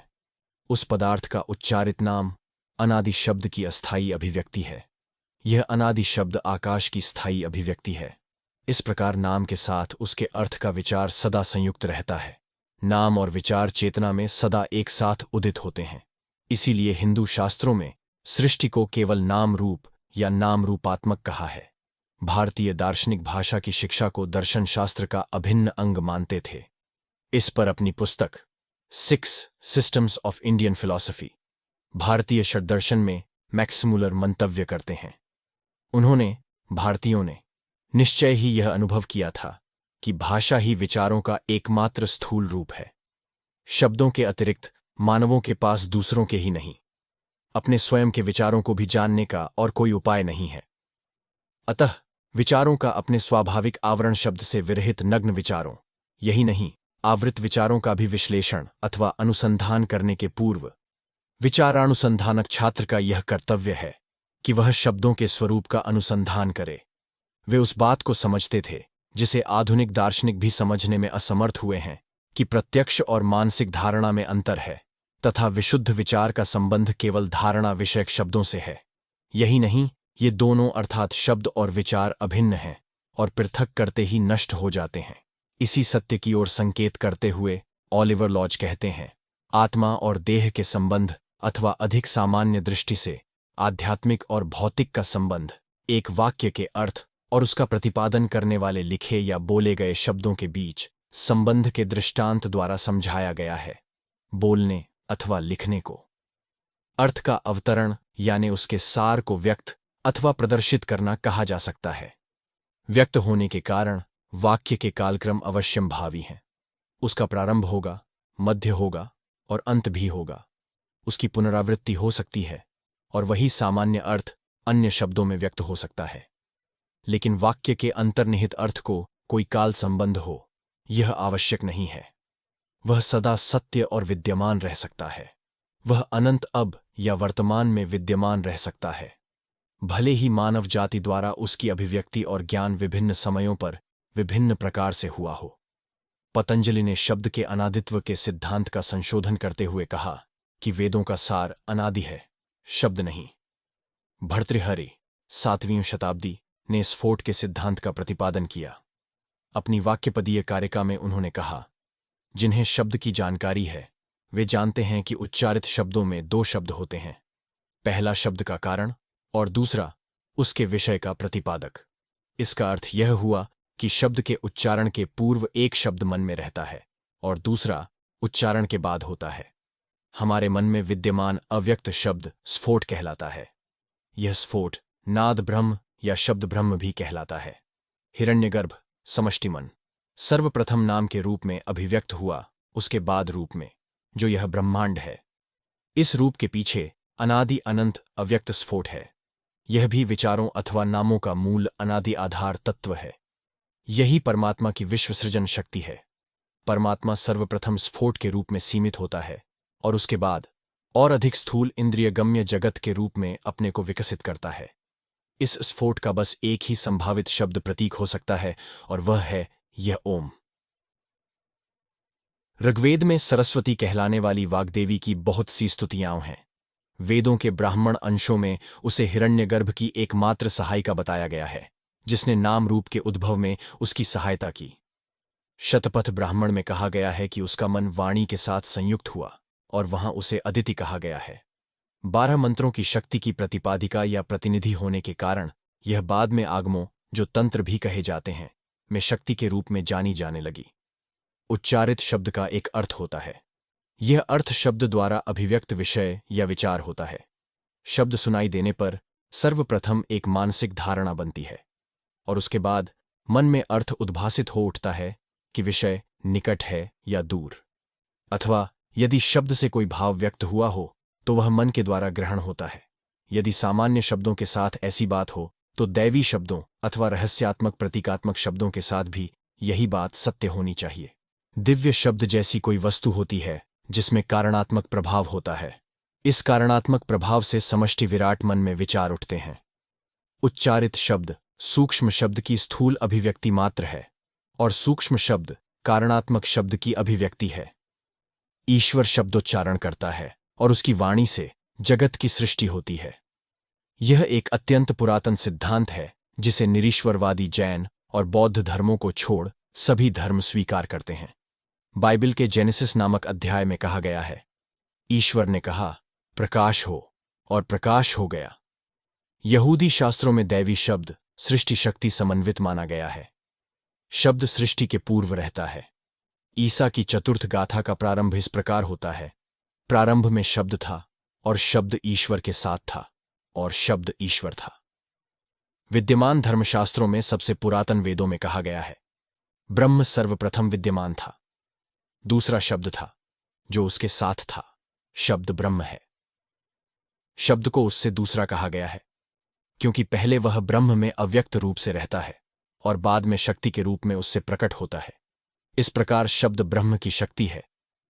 [SPEAKER 1] उस पदार्थ का उच्चारित नाम अनादि शब्द की अस्थायी अभिव्यक्ति है। यह अनादि शब्द आकाश की स्थायी अभिव्यक्ति है। इस प्रकार नाम के साथ उसके अर्थ का विचार सदा संयुक्त रहता है। नाम और विचार चेतना में सदा एक साथ उदित होते हैं। इसीलिए हिंदू शास्त्रों में सृष्टि को केवल नाम रूप या नाम रूपात्मक कहा है। भारतीय दार्शनिक भाषा की शिक्षा को दर्शन शास्त्र का अभिन्न अंग मानते थे। इस पर अपनी पुस्तक 6 सिस्टम्स ऑफ इंडियन फिलॉसफी, भारतीय षड्दर्शन में मैक्स मुलर मंतव्य करते हैं। उन्होंने, भारतीयों ने, निश्चय ही यह अनुभव किया था कि भाषा ही विचारों का एकमात्र स्थूल रूप है। शब्दों के अतिरिक्त मानवों के पास दूसरों के ही नहीं, अपने स्वयं के विचारों को भी जानने का और कोई उपाय नहीं है। अतः विचारों का अपने स्वाभाविक आवरण शब्द से विरहित नग्न विचारों, यही नहीं, आवृत विचारों का भी विश्लेषण अथवा अनुसंधान करने के पूर्व विचारानुसंधानक छात्र का यह कर्तव्य है कि वह शब्दों के स्वरूप का अनुसंधान करे। वे उस बात को समझते थे जिसे आधुनिक दार्शनिक भी समझने में असमर्थ हुए हैं कि प्रत्यक्ष और मानसिक धारणा में अंतर है तथा विशुद्ध विचार का संबंध केवल धारणा विषयक शब्दों से है। यही नहीं, ये दोनों अर्थात शब्द और विचार अभिन्न हैं और पृथक करते ही नष्ट हो जाते हैं। इसी सत्य की ओर संकेत करते हुए ऑलिवर लॉज कहते हैं, आत्मा और देह के संबंध अथवा अधिक सामान्य दृष्टि से आध्यात्मिक और भौतिक का संबंध एक वाक्य के अर्थ और उसका प्रतिपादन करने वाले लिखे या बोले गए शब्दों के बीच संबंध के दृष्टांत द्वारा समझाया गया है। बोलने अथवा लिखने को अर्थ का अवतरण यानी उसके सार को व्यक्त अथवा प्रदर्शित करना कहा जा सकता है। व्यक्त होने के कारण वाक्य के कालक्रम अवश्यम भावी हैं। उसका प्रारंभ होगा, मध्य होगा और अंत भी होगा। उसकी पुनरावृत्ति हो सकती है और वही सामान्य अर्थ अन्य शब्दों में व्यक्त हो सकता है। लेकिन वाक्य के अंतर्निहित अर्थ को कोई काल संबंध हो, यह आवश्यक नहीं है। वह सदा सत्य और विद्यमान रह सकता है। वह अनंत अब या वर्तमान में विद्यमान रह सकता है, भले ही मानव जाति द्वारा उसकी अभिव्यक्ति और ज्ञान विभिन्न समयों पर विभिन्न प्रकार से हुआ हो। पतंजलि ने शब्द के अनादित्व के सिद्धांत का संशोधन करते हुए कहा कि वेदों का सार अनादि है, शब्द नहीं। भर्तृहरि 7वीं शताब्दी ने स्फोट के सिद्धांत का प्रतिपादन किया। अपनी वाक्यपदीय कारिका में उन्होंने कहा, जिन्हें शब्द की जानकारी है वे जानते हैं कि उच्चारित शब्दों में 2 शब्द होते हैं, पहला शब्द का कारण और दूसरा उसके विषय का प्रतिपादक। इसका अर्थ यह हुआ कि शब्द के उच्चारण के पूर्व एक शब्द मन में रहता है और दूसरा उच्चारण के बाद होता है। हमारे मन में विद्यमान अव्यक्त शब्द स्फोट कहलाता है। यह स्फोट नाद ब्रह्म या शब्द ब्रह्म भी कहलाता है। हिरण्यगर्भ समष्टि मन सर्वप्रथम नाम के रूप में अभिव्यक्त हुआ, उसके बाद रूप में, जो यह ब्रह्मांड है। इस रूप के पीछे अनादि अनंत अव्यक्त स्फोट है। यह भी विचारों अथवा नामों का मूल अनादि आधार तत्व है। यही परमात्मा की विश्व सृजन शक्ति है। परमात्मा सर्वप्रथम स्फोट के रूप में सीमित होता है और उसके बाद और अधिक स्थूल इंद्रियगम्य जगत के रूप में अपने को विकसित करता है। इस स्फोट का बस एक ही संभावित शब्द प्रतीक हो सकता है और वह है यह ओम। ऋग्वेद में सरस्वती कहलाने वाली वाग्देवी की बहुत सी स्तुतियां हैं। वेदों के ब्राह्मण अंशों में उसे हिरण्यगर्भ की एकमात्र सहायिका बताया गया है, जिसने नाम रूप के उद्भव में उसकी सहायता की। शतपथ ब्राह्मण में कहा गया है कि उसका मन वाणी के साथ संयुक्त हुआ और वहां उसे अदिति कहा गया है। 12 मंत्रों की शक्ति की प्रतिपादिका या प्रतिनिधि होने के कारण यह बाद में आगमों, जो तंत्र भी कहे जाते हैं, में शक्ति के रूप में जानी जाने लगी। उच्चारित शब्द का एक अर्थ होता है। यह अर्थ शब्द द्वारा अभिव्यक्त विषय या विचार होता है। शब्द सुनाई देने पर सर्वप्रथम एक मानसिक धारणा बनती है और उसके बाद मन में अर्थ उद्भासित हो उठता है कि विषय निकट है या दूर, अथवा यदि शब्द से कोई भाव व्यक्त हुआ हो तो वह मन के द्वारा ग्रहण होता है। यदि सामान्य शब्दों के साथ ऐसी बात हो तो दैवी शब्दों अथवा रहस्यात्मक प्रतीकात्मक शब्दों के साथ भी यही बात सत्य होनी चाहिए। दिव्य शब्द जैसी कोई वस्तु होती है जिसमें कारणात्मक प्रभाव होता है। इस कारणात्मक प्रभाव से समष्टि विराट मन में विचार उठते हैं। उच्चारित शब्द सूक्ष्म शब्द की स्थूल अभिव्यक्ति मात्र है और सूक्ष्म शब्द कारणात्मक शब्द की अभिव्यक्ति है। ईश्वर शब्दोच्चारण करता है और उसकी वाणी से जगत की सृष्टि होती है। यह एक अत्यंत पुरातन सिद्धांत है जिसे निरीश्वरवादी जैन और बौद्ध धर्मों को छोड़ सभी धर्म स्वीकार करते हैं। बाइबल के जेनेसिस नामक अध्याय में कहा गया है, ईश्वर ने कहा प्रकाश हो और प्रकाश हो गया। यहूदी शास्त्रों में दैवी शब्द सृष्टि शक्ति समन्वित माना गया है। शब्द सृष्टि के पूर्व रहता है। ईसा की चतुर्थ गाथा का प्रारंभ इस प्रकार होता है, प्रारंभ में शब्द था और शब्द ईश्वर के साथ था और शब्द ईश्वर था। विद्यमान धर्मशास्त्रों में सबसे पुरातन वेदों में कहा गया है, ब्रह्म सर्वप्रथम विद्यमान था। दूसरा शब्द था जो उसके साथ था, शब्द ब्रह्म है। शब्द को उससे दूसरा कहा गया है क्योंकि पहले वह ब्रह्म में अव्यक्त रूप से रहता है और बाद में शक्ति के रूप में उससे प्रकट होता है। इस प्रकार शब्द ब्रह्म की शक्ति है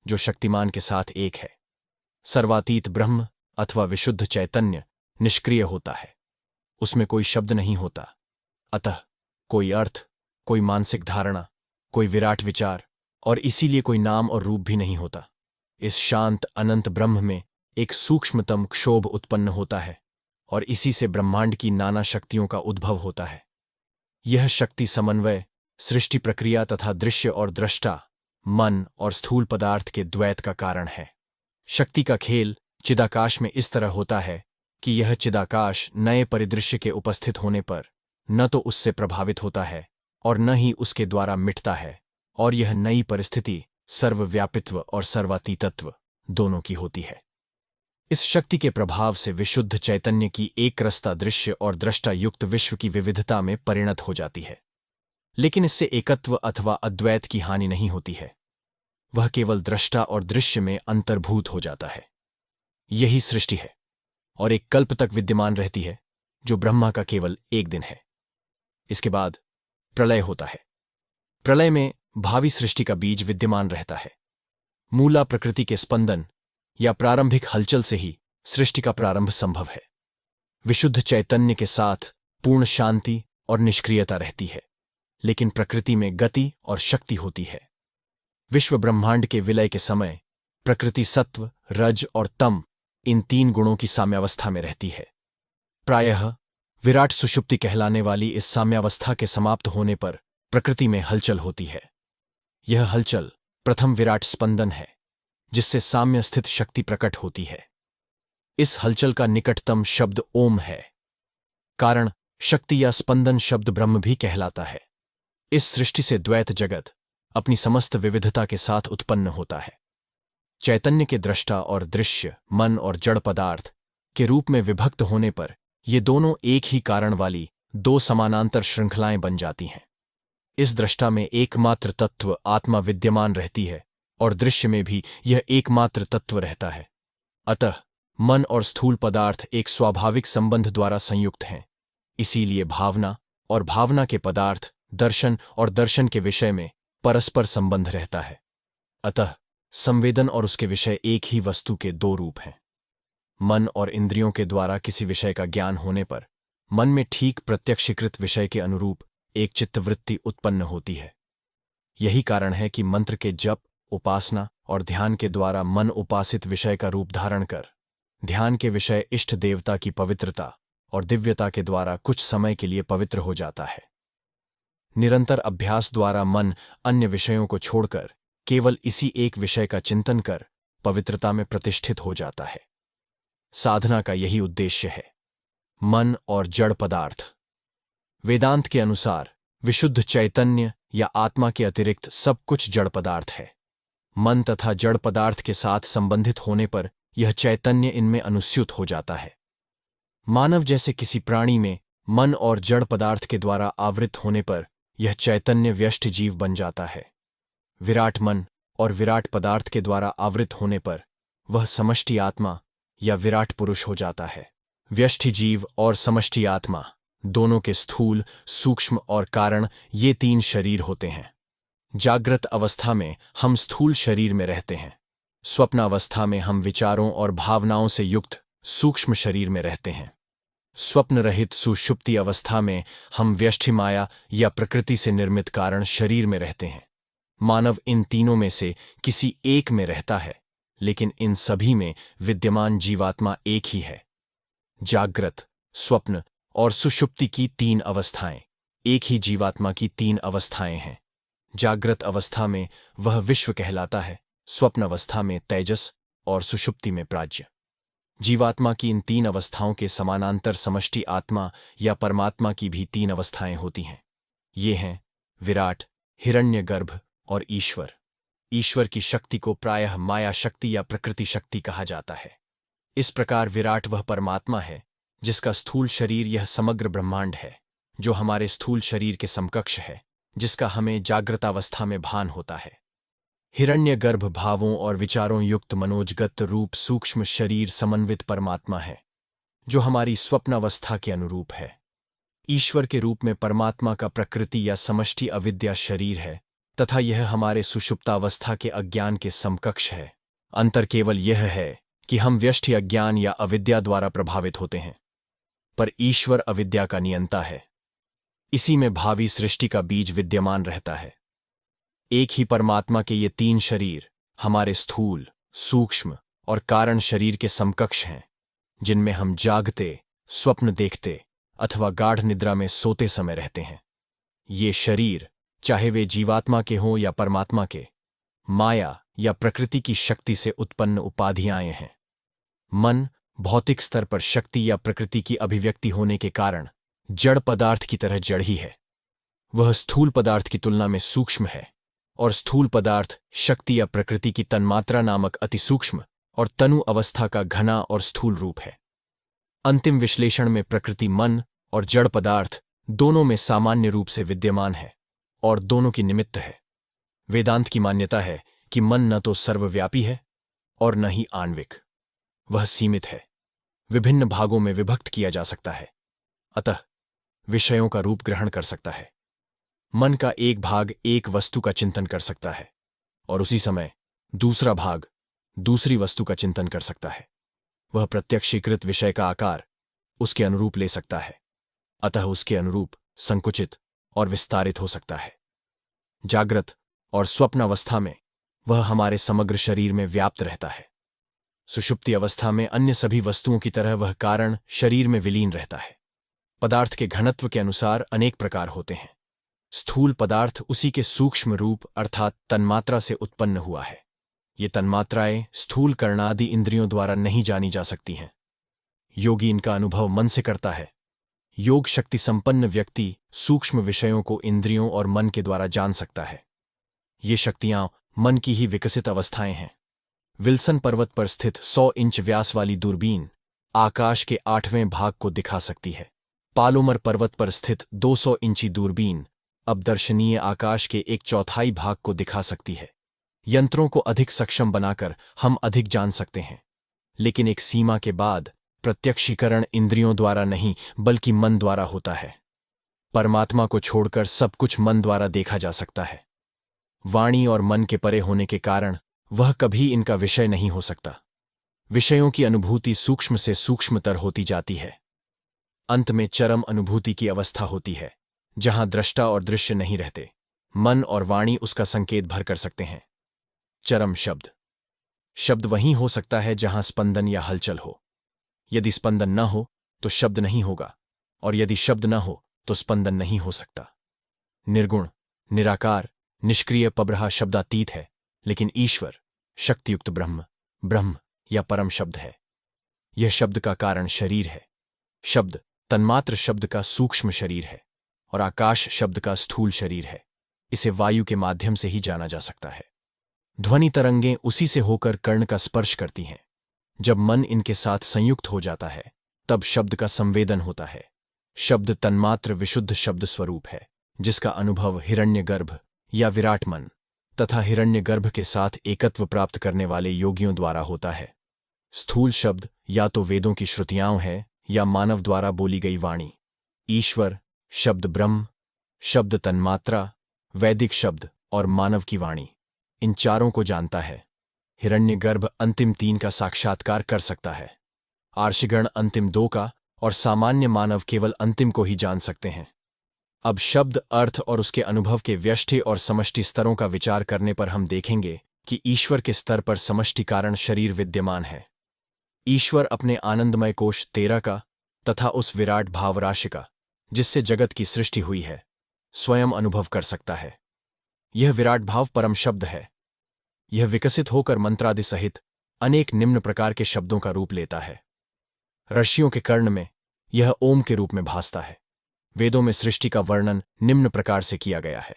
[SPEAKER 1] जो शक्तिमान के साथ एक है। सर्वातीत ब्रह्म अथवा विशुद्ध चैतन्य निष्क्रिय होता है, उसमें कोई शब्द नहीं होता, अतः कोई अर्थ, कोई मानसिक धारणा, कोई विराट विचार और इसीलिए कोई नाम और रूप भी नहीं होता। इस शांत अनंत ब्रह्म में एक सूक्ष्मतम क्षोभ उत्पन्न होता है और इसी से ब्रह्मांड की नाना शक्तियों का उद्भव होता है। यह शक्ति समन्वय, सृष्टि प्रक्रिया तथा दृश्य और दृष्टा, मन और स्थूल पदार्थ के द्वैत का कारण है। शक्ति का खेल चिदाकाश में इस तरह होता है कि यह चिदाकाश नए परिदृश्य के उपस्थित होने पर न तो उससे प्रभावित होता है और न ही उसके द्वारा मिटता है, और यह नई परिस्थिति सर्वव्यापित्व और सर्वातीतत्व दोनों की होती है। इस शक्ति के प्रभाव से विशुद्ध चैतन्य की एक रसता दृश्य और दृष्टा युक्त विश्व की विविधता में परिणत हो जाती है। लेकिन इससे एकत्व अथवा अद्वैत की हानि नहीं होती है, वह केवल दृष्टा और दृश्य में अंतर्भूत हो जाता है। यही सृष्टि है और एक कल्प तक विद्यमान रहती है, जो ब्रह्मा का केवल एक दिन है। इसके बाद प्रलय होता है। प्रलय में भावी सृष्टि का बीज विद्यमान रहता है। मूला प्रकृति के स्पंदन या प्रारंभिक हलचल से ही सृष्टि का प्रारंभ संभव है। विशुद्ध चैतन्य के साथ पूर्ण शांति और निष्क्रियता रहती है, लेकिन प्रकृति में गति और शक्ति होती है। विश्व ब्रह्मांड के विलय के समय प्रकृति सत्व, रज और तम इन 3 गुणों की साम्यावस्था में रहती है। प्रायः विराट सुषुप्ति कहलाने वाली इस साम्यावस्था के समाप्त होने पर प्रकृति में हलचल होती है। यह हलचल प्रथम विराट स्पंदन है, जिससे साम्य स्थित शक्ति प्रकट होती है। इस हलचल का निकटतम शब्द ओम है। कारण शक्ति या स्पंदन शब्द ब्रह्म भी कहलाता है। इस सृष्टि से द्वैत जगत अपनी समस्त विविधता के साथ उत्पन्न होता है। चैतन्य के दृष्टा और दृश्य, मन और जड़ पदार्थ के रूप में विभक्त होने पर ये दोनों एक ही कारण वाली 2 समानांतर श्रृंखलाएं बन जाती हैं। इस दृष्टा में एकमात्र तत्व आत्मा विद्यमान रहती है और दृश्य में भी यह एकमात्र तत्व रहता है। अतः मन और स्थूल पदार्थ एक स्वाभाविक संबंध द्वारा संयुक्त हैं। इसीलिए भावना और भावना के पदार्थ, दर्शन और दर्शन के विषय में परस्पर संबंध रहता है। अतः संवेदन और उसके विषय एक ही वस्तु के दो रूप हैं। मन और इंद्रियों के द्वारा किसी विषय का ज्ञान होने पर मन में ठीक प्रत्यक्षीकृत विषय के अनुरूप एक चित्तवृत्ति उत्पन्न होती है। यही कारण है कि मंत्र के जप, उपासना और ध्यान के द्वारा मन उपासित विषय का रूप धारण कर ध्यान के विषय इष्ट देवता की पवित्रता और दिव्यता के द्वारा कुछ समय के लिए पवित्र हो जाता है। निरंतर अभ्यास द्वारा मन अन्य विषयों को छोड़कर केवल इसी एक विषय का चिंतन कर पवित्रता में प्रतिष्ठित हो जाता है। साधना का यही उद्देश्य है। मन और जड़ पदार्थ। वेदांत के अनुसार विशुद्ध चैतन्य या आत्मा के अतिरिक्त सब कुछ जड़ पदार्थ है। मन तथा जड़ पदार्थ के साथ संबंधित होने पर यह चैतन्य इनमें अनुस्यूत हो जाता है। मानव जैसे किसी प्राणी में मन और जड़ पदार्थ के द्वारा आवृत होने पर यह चैतन्य व्यष्टि जीव बन जाता है। विराट मन और विराट पदार्थ के द्वारा आवृत होने पर वह समष्टि आत्मा या विराट पुरुष हो जाता है। व्यष्टि जीव और समष्टि आत्मा दोनों के स्थूल, सूक्ष्म और कारण ये तीन शरीर होते हैं। जागृत अवस्था में हम स्थूल शरीर में रहते हैं। स्वप्न अवस्था में हम विचारों और भावनाओं से युक्त सूक्ष्म शरीर में रहते हैं। स्वप्न रहित सुषुप्ति अवस्था में हम व्यष्टि माया या प्रकृति से निर्मित कारण शरीर में रहते हैं। मानव इन तीनों में से किसी एक में रहता है, लेकिन इन सभी में विद्यमान जीवात्मा एक ही है। जागृत, स्वप्न और सुषुप्ति की तीन अवस्थाएं एक ही जीवात्मा की तीन अवस्थाएं हैं। जागृत अवस्था में वह विश्व कहलाता है, स्वप्न अवस्था में तेजस और सुषुप्ति में प्राज्ञ। जीवात्मा की इन तीन अवस्थाओं के समानांतर समष्टि आत्मा या परमात्मा की भी तीन अवस्थाएं होती हैं। ये हैं विराट, हिरण्यगर्भ और ईश्वर। ईश्वर की शक्ति को प्रायः माया शक्ति या प्रकृति शक्ति कहा जाता है। इस प्रकार विराट वह परमात्मा है जिसका स्थूल शरीर यह समग्र ब्रह्मांड है, जो हमारे स्थूल शरीर के समकक्ष है, जिसका हमें जागृतावस्था में भान होता है। हिरण्यगर्भ भावों और विचारों युक्त मनोजगत रूप सूक्ष्म शरीर समन्वित परमात्मा है, जो हमारी स्वप्नावस्था के अनुरूप है। ईश्वर के रूप में परमात्मा का प्रकृति या समष्टि अविद्या शरीर है तथा यह हमारे सुषुप्तावस्था के अज्ञान के समकक्ष है। अंतर केवल यह है कि हम व्यष्टि अज्ञान या अविद्या द्वारा प्रभावित होते हैं, पर ईश्वर अविद्या का नियंता है। इसी में भावी सृष्टि का बीज विद्यमान रहता है। एक ही परमात्मा के ये तीन शरीर हमारे स्थूल, सूक्ष्म और कारण शरीर के समकक्ष हैं, जिनमें हम जागते, स्वप्न देखते अथवा गाढ़ निद्रा में सोते समय रहते हैं। ये शरीर, चाहे वे जीवात्मा के हों या परमात्मा के, माया या प्रकृति की शक्ति से उत्पन्न उपाधियाएं हैं। मन भौतिक स्तर पर शक्ति या प्रकृति की अभिव्यक्ति होने के कारण जड़ पदार्थ की तरह जड़ ही है। वह स्थूल पदार्थ की तुलना में सूक्ष्म है और स्थूल पदार्थ शक्ति या प्रकृति की तन्मात्रा नामक अतिसूक्ष्म और तनु अवस्था का घना और स्थूल रूप है। अंतिम विश्लेषण में प्रकृति मन और जड़ पदार्थ दोनों में सामान्य रूप से विद्यमान है और दोनों की निमित्त है। वेदांत की मान्यता है कि मन न तो सर्वव्यापी है और न ही आणविक। वह सीमित है, विभिन्न भागों में विभक्त किया जा सकता है, अतः विषयों का रूप ग्रहण कर सकता है। मन का एक भाग एक वस्तु का चिंतन कर सकता है और उसी समय दूसरा भाग दूसरी वस्तु का चिंतन कर सकता है। वह प्रत्यक्षीकृत विषय का आकार उसके अनुरूप ले सकता है, अतः उसके अनुरूप संकुचित और विस्तारित हो सकता है। जागृत और स्वप्न अवस्था में वह हमारे समग्र शरीर में व्याप्त रहता है। सुषुप्ति अवस्था में अन्य सभी वस्तुओं की तरह वह कारण शरीर में विलीन रहता है। पदार्थ के घनत्व के अनुसार अनेक प्रकार होते हैं। स्थूल पदार्थ उसी के सूक्ष्म रूप अर्थात तन्मात्रा से उत्पन्न हुआ है। ये तन्मात्राएं स्थूल कर्णादि इंद्रियों द्वारा नहीं जानी जा सकती हैं। योगी इनका अनुभव मन से करता है। योग शक्ति संपन्न व्यक्ति सूक्ष्म विषयों को इंद्रियों और मन के द्वारा जान सकता है। ये शक्तियां मन की ही विकसित अवस्थाएं हैं। विल्सन पर्वत पर स्थित 100 इंच व्यास वाली दूरबीन आकाश के 8वें भाग को दिखा सकती है। पालोमर पर्वत पर स्थित 200 इंची दूरबीन अब दर्शनीय आकाश के 1/4 भाग को दिखा सकती है। यंत्रों को अधिक सक्षम बनाकर हम अधिक जान सकते हैं, लेकिन एक सीमा के बाद प्रत्यक्षीकरण इंद्रियों द्वारा नहीं बल्कि मन द्वारा होता है। परमात्मा को छोड़कर सब कुछ मन द्वारा देखा जा सकता है। वाणी और मन के परे होने के कारण वह कभी इनका विषय नहीं हो सकता। विषयों की अनुभूति सूक्ष्म से सूक्ष्मतर होती जाती है। अंत में चरम अनुभूति की अवस्था होती है, जहां दृष्टा और दृश्य नहीं रहते, मन और वाणी उसका संकेत भर कर सकते हैं। चरम शब्द। शब्द वहीं हो सकता है जहां स्पंदन या हलचल हो। यदि स्पंदन न हो तो शब्द नहीं होगा, और यदि शब्द न हो तो स्पंदन नहीं हो सकता। निर्गुण, निराकार, निष्क्रिय पब्रहा शब्दातीत है, लेकिन ईश्वर शक्तियुक्त ब्रह्म, ब्रह्म या परम शब्द है। यह शब्द का कारण शरीर है। शब्द तन्मात्र शब्द का सूक्ष्म शरीर है, और आकाश शब्द का स्थूल शरीर है। इसे वायु के माध्यम से ही जाना जा सकता है। ध्वनि तरंगें उसी से होकर कर्ण का स्पर्श करती हैं। जब मन इनके साथ संयुक्त हो जाता है, तब शब्द का संवेदन होता है। शब्द तन्मात्र विशुद्ध शब्द स्वरूप है, जिसका अनुभव हिरण्यगर्भ या विराट मन तथा हिरण्यगर्भ के साथ एकत्व प्राप्त करने वाले योगियों द्वारा होता है। स्थूल शब्द या तो वेदों की श्रुतियां हैं या मानव द्वारा बोली गई वाणी। ईश्वर शब्द ब्रह्म, शब्द तन्मात्रा, वैदिक शब्द और मानव की वाणी, इन चारों को जानता है। हिरण्यगर्भ अंतिम 3 का साक्षात्कार कर सकता है। आर्षिगण अंतिम 2 का, और सामान्य मानव केवल अंतिम को ही जान सकते हैं। अब शब्द, अर्थ और उसके अनुभव के व्यष्टि और समष्टि स्तरों का विचार करने पर हम देखेंगे कि ईश्वर के स्तर पर समष्टि कारण शरीर विद्यमान है। ईश्वर अपने आनंदमय कोश 13 का तथा उस विराट भाव राशि का, जिससे जगत की सृष्टि हुई है, स्वयं अनुभव कर सकता है। यह विराट भाव परम शब्द है। यह विकसित होकर मंत्रादि सहित अनेक निम्न प्रकार के शब्दों का रूप लेता है। ऋषियों के कर्ण में यह ओम के रूप में भासता है। वेदों में सृष्टि का वर्णन निम्न प्रकार से किया गया है।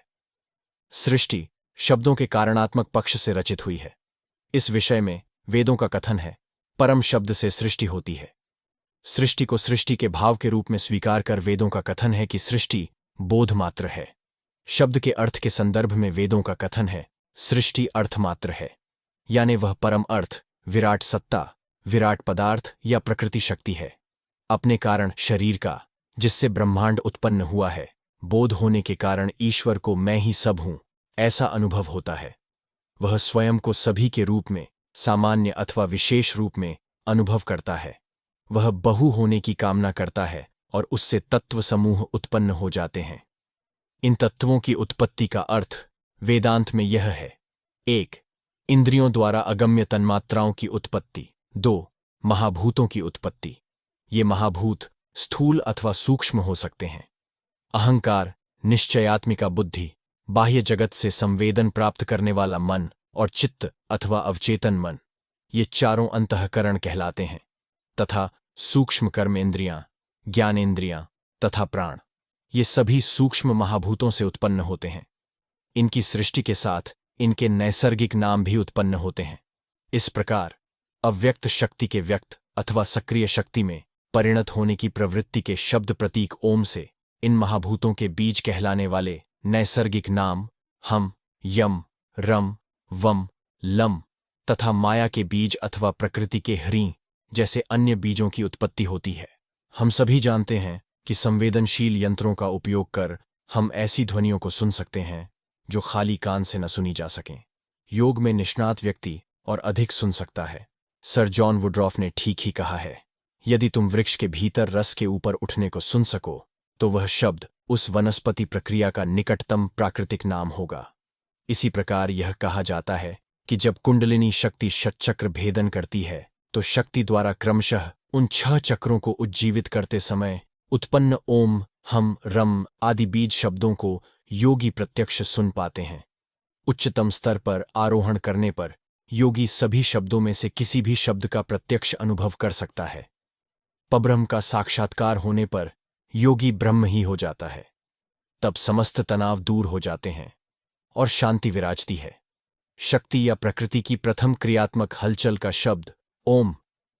[SPEAKER 1] सृष्टि शब्दों के कारणात्मक पक्ष से रचित हुई है। इस विषय में वेदों का कथन है, परम शब्द से सृष्टि होती है। सृष्टि को सृष्टि के भाव के रूप में स्वीकार कर वेदों का कथन है कि सृष्टि बोध मात्र है। शब्द के अर्थ के संदर्भ में वेदों का कथन है, सृष्टि अर्थ मात्र है, यानी वह परम अर्थ, विराट सत्ता, विराट पदार्थ या प्रकृति शक्ति है। अपने कारण शरीर का, जिससे ब्रह्मांड उत्पन्न हुआ है, बोध होने के कारण ईश्वर को मैं ही सब हूं ऐसा अनुभव होता है। वह स्वयं को सभी के रूप में, सामान्य अथवा विशेष रूप में अनुभव करता है। वह बहु होने की कामना करता है और उससे तत्व समूह उत्पन्न हो जाते हैं। इन तत्वों की उत्पत्ति का अर्थ वेदांत में यह है: 1. इंद्रियों द्वारा अगम्य तन्मात्राओं की उत्पत्ति। 2. महाभूतों की उत्पत्ति। ये महाभूत स्थूल अथवा सूक्ष्म हो सकते हैं। अहंकार, निश्चयात्मिका बुद्धि, बाह्य जगत से संवेदन प्राप्त करने वाला मन और चित्त अथवा अवचेतन मन, ये चारों अंतःकरण कहलाते हैं, तथा सूक्ष्म कर्मेंद्रियां, ज्ञानेंद्रियां तथा प्राण, ये सभी सूक्ष्म महाभूतों से उत्पन्न होते हैं। इनकी सृष्टि के साथ इनके नैसर्गिक नाम भी उत्पन्न होते हैं। इस प्रकार अव्यक्त शक्ति के व्यक्त अथवा सक्रिय शक्ति में परिणत होने की प्रवृत्ति के शब्द प्रतीक ओम से इन महाभूतों के बीज कहलाने वाले नैसर्गिक नाम हम, यम, रम, वम, लम तथा माया के बीज अथवा प्रकृति के ह्रीं जैसे अन्य बीजों की उत्पत्ति होती है। हम सभी जानते हैं कि संवेदनशील यंत्रों का उपयोग कर हम ऐसी ध्वनियों को सुन सकते हैं जो खाली कान से न सुनी जा सकें। योग में निष्णात व्यक्ति और अधिक सुन सकता है। सर जॉन वुड्रॉफ ने ठीक ही कहा है, यदि तुम वृक्ष के भीतर रस के ऊपर उठने को सुन सको तो वह शब्द उस वनस्पति प्रक्रिया का निकटतम प्राकृतिक नाम होगा। इसी प्रकार यह कहा जाता है कि जब कुंडलिनी शक्ति षट्चक्र भेदन करती है तो शक्ति द्वारा क्रमशः उन 6 चक्रों को उज्जीवित करते समय उत्पन्न ओम, हम, रम आदि बीज शब्दों को योगी प्रत्यक्ष सुन पाते हैं। उच्चतम स्तर पर आरोहण करने पर योगी सभी शब्दों में से किसी भी शब्द का प्रत्यक्ष अनुभव कर सकता है। पब्रह्म का साक्षात्कार होने पर योगी ब्रह्म ही हो जाता है। तब समस्त तनाव दूर हो जाते हैं और शांति विराजती है। शक्ति या प्रकृति की प्रथम क्रियात्मक हलचल का शब्द ओम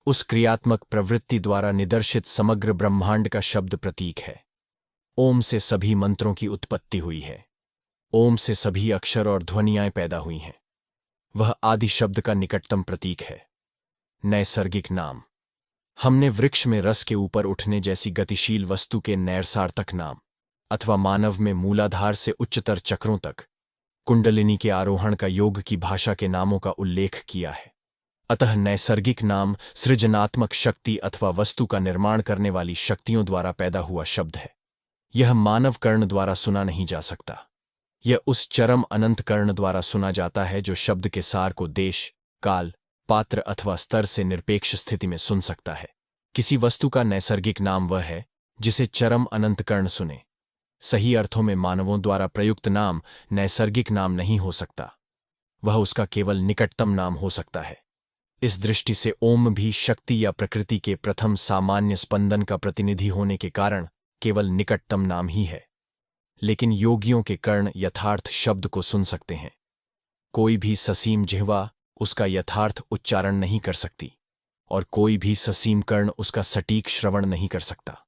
[SPEAKER 1] उस क्रियात्मक प्रवृत्ति द्वारा निदर्शित समग्र ब्रह्मांड का शब्द प्रतीक है। ओम से सभी मंत्रों की उत्पत्ति हुई है। ओम से सभी अक्षर और ध्वनियाएं पैदा हुई हैं। वह आदि शब्द का निकटतम प्रतीक है। नैसर्गिक नाम, हमने वृक्ष में रस के ऊपर उठने जैसी गतिशील वस्तु के नैरसार्थक नाम, अथवा मानव में मूलाधार से उच्चतर चक्रों तक कुंडलिनी के आरोहण का योग की भाषा के नामों का उल्लेख किया है। अतः नैसर्गिक नाम सृजनात्मक शक्ति अथवा वस्तु का निर्माण करने वाली शक्तियों द्वारा पैदा हुआ शब्द है। यह मानव कर्ण द्वारा सुना नहीं जा सकता। यह उस चरम अनंत कर्ण द्वारा सुना जाता है जो शब्द के सार को देश, काल, पात्र अथवा स्तर से निरपेक्ष स्थिति में सुन सकता है। किसी वस्तु का नैसर्गिक नाम वह है जिसे चरम अनंत कर्ण सुने। सही अर्थों में मानवों द्वारा प्रयुक्त नाम नैसर्गिक नाम नहीं हो सकता, वह उसका केवल निकटतम नाम हो सकता है। इस दृष्टि से ओम भी शक्ति या प्रकृति के प्रथम सामान्य स्पंदन का प्रतिनिधि होने के कारण केवल निकटतम नाम ही है। लेकिन योगियों के कर्ण यथार्थ शब्द को सुन सकते हैं। कोई भी ससीम जिह्वा उसका यथार्थ उच्चारण नहीं कर सकती और कोई भी ससीम कर्ण उसका सटीक श्रवण नहीं कर सकता।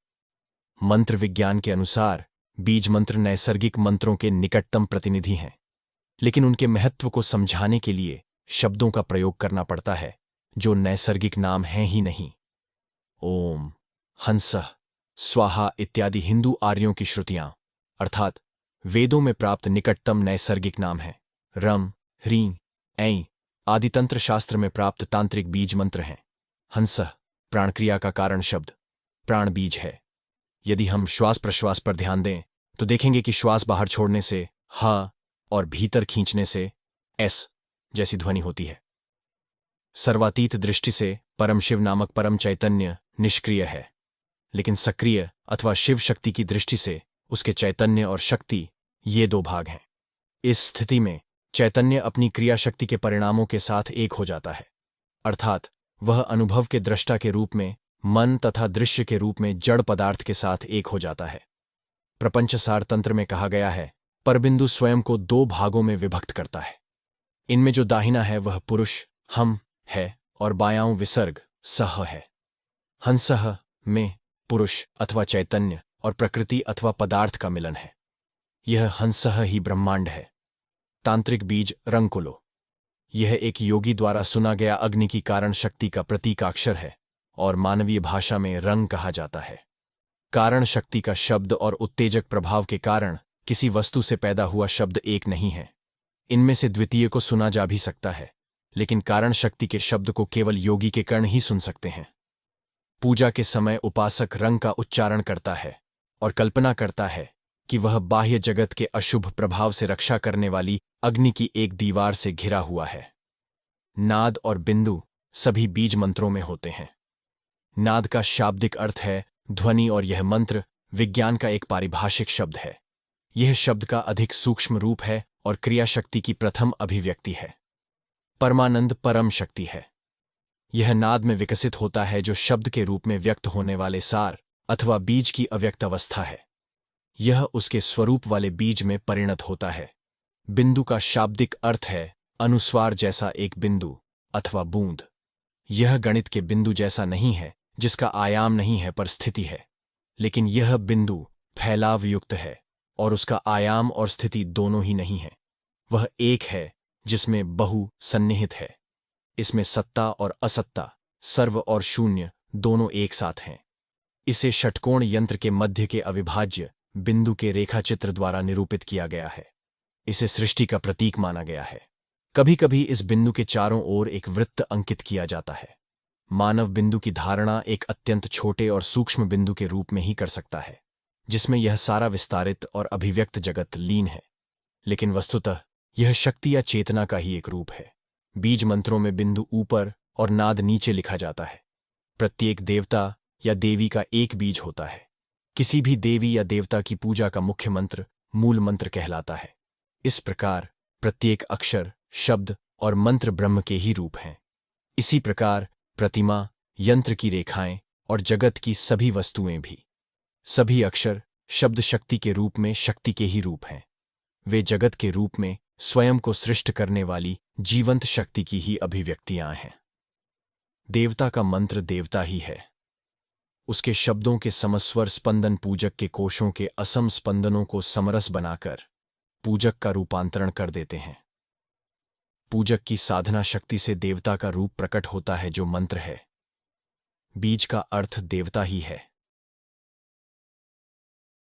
[SPEAKER 1] मंत्र विज्ञान के अनुसार बीज मंत्र नैसर्गिक मंत्रों के निकटतम प्रतिनिधि हैं, लेकिन उनके महत्व को समझाने के लिए शब्दों का प्रयोग करना पड़ता है जो नैसर्गिक नाम हैं ही नहीं। ओम, हंसः, स्वाहा इत्यादि हिंदू आर्यों की श्रुतियां अर्थात वेदों में प्राप्त निकटतम नैसर्गिक नाम हैं। रम, ह्रीं, ऐं आदि तंत्र शास्त्र में प्राप्त तांत्रिक बीज मंत्र हैं। हंसः प्राणक्रिया का कारण शब्द प्राण बीज है। यदि हम श्वास प्रश्वास पर ध्यान दें तो देखेंगे कि श्वास बाहर छोड़ने से ह और भीतर खींचने से एस जैसी ध्वनि होती है। सर्वातीत दृष्टि से परम शिव नामक परम चैतन्य निष्क्रिय है, लेकिन सक्रिय अथवा शिव शक्ति की दृष्टि से उसके चैतन्य और शक्ति ये दो भाग हैं। इस स्थिति में चैतन्य अपनी क्रिया शक्ति के परिणामों के साथ एक हो जाता है, अर्थात वह अनुभव के दृष्टा के रूप में मन तथा दृश्य के रूप में जड़ पदार्थ के साथ एक हो जाता है। प्रपंचसार तंत्र में कहा गया है, परबिंदु स्वयं को दो भागों में विभक्त करता है। इनमें जो दाहिना है वह पुरुष हम है और बायां विसर्ग सह है। हंसः में पुरुष अथवा चैतन्य और प्रकृति अथवा पदार्थ का मिलन है। यह हंसः ही ब्रह्मांड है। तांत्रिक बीज रंगकुलो, यह एक योगी द्वारा सुना गया अग्नि की कारण शक्ति का प्रतीकाक्षर है और मानवीय भाषा में रंग कहा जाता है। कारण शक्ति का शब्द और उत्तेजक प्रभाव के कारण किसी वस्तु से पैदा हुआ शब्द एक नहीं है। इनमें से द्वितीय को सुना जा भी सकता है, लेकिन कारण शक्ति के शब्द को केवल योगी के कर्ण ही सुन सकते हैं। पूजा के समय उपासक रंग का उच्चारण करता है और कल्पना करता है कि वह बाह्य जगत के अशुभ प्रभाव से रक्षा करने वाली अग्नि की एक दीवार से घिरा हुआ है। नाद और बिंदु सभी बीज मंत्रों में होते हैं। नाद का शाब्दिक अर्थ है ध्वनि और यह मंत्र विज्ञान का एक पारिभाषिक शब्द है। यह शब्द का अधिक सूक्ष्म रूप है और क्रिया शक्ति की प्रथम अभिव्यक्ति है। परमानंद परम शक्ति है। यह नाद में विकसित होता है जो शब्द के रूप में व्यक्त होने वाले सार अथवा बीज की अव्यक्त अवस्था है। यह उसके स्वरूप वाले बीज में परिणत होता है। बिंदु का शाब्दिक अर्थ है अनुस्वार जैसा एक बिंदु अथवा बूंद। यह गणित के बिंदु जैसा नहीं है जिसका आयाम नहीं है पर स्थिति है, लेकिन यह बिंदु फैलाव युक्त है और उसका आयाम और स्थिति दोनों ही नहीं है। वह एक है जिसमें बहु सन्निहित है। इसमें सत्ता और असत्ता, सर्व और शून्य दोनों एक साथ हैं। इसे षटकोण यंत्र के मध्य के अविभाज्य बिंदु के रेखाचित्र द्वारा निरूपित किया गया है। इसे सृष्टि का प्रतीक माना गया है। कभी कभी इस बिंदु के चारों ओर एक वृत्त अंकित किया जाता है। मानव बिंदु की धारणा एक अत्यंत छोटे और सूक्ष्म बिंदु के रूप में ही कर सकता है, जिसमें यह सारा विस्तारित और अभिव्यक्त जगत लीन है, लेकिन वस्तुतः यह शक्ति या चेतना का ही एक रूप है। बीज मंत्रों में बिंदु ऊपर और नाद नीचे लिखा जाता है। प्रत्येक देवता या देवी का एक बीज होता है। किसी भी देवी या देवता की पूजा का मुख्य मंत्र मूल मंत्र कहलाता है। इस प्रकार प्रत्येक अक्षर, शब्द और मंत्र ब्रह्म के ही रूप हैं। इसी प्रकार प्रतिमा, यंत्र की रेखाएं और जगत की सभी वस्तुएं भी। सभी अक्षर, शब्द शक्ति के रूप में शक्ति के ही रूप हैं। वे जगत के रूप में स्वयं को सृष्ट करने वाली जीवंत शक्ति की ही अभिव्यक्तियां हैं। देवता का मंत्र देवता ही है। उसके शब्दों के समस्वर स्पंदन पूजक के कोशों के असम स्पंदनों को समरस बनाकर पूजक का रूपांतरण कर देते हैं। पूजक की साधना शक्ति से देवता का रूप प्रकट होता है जो मंत्र है। बीज का अर्थ देवता ही है।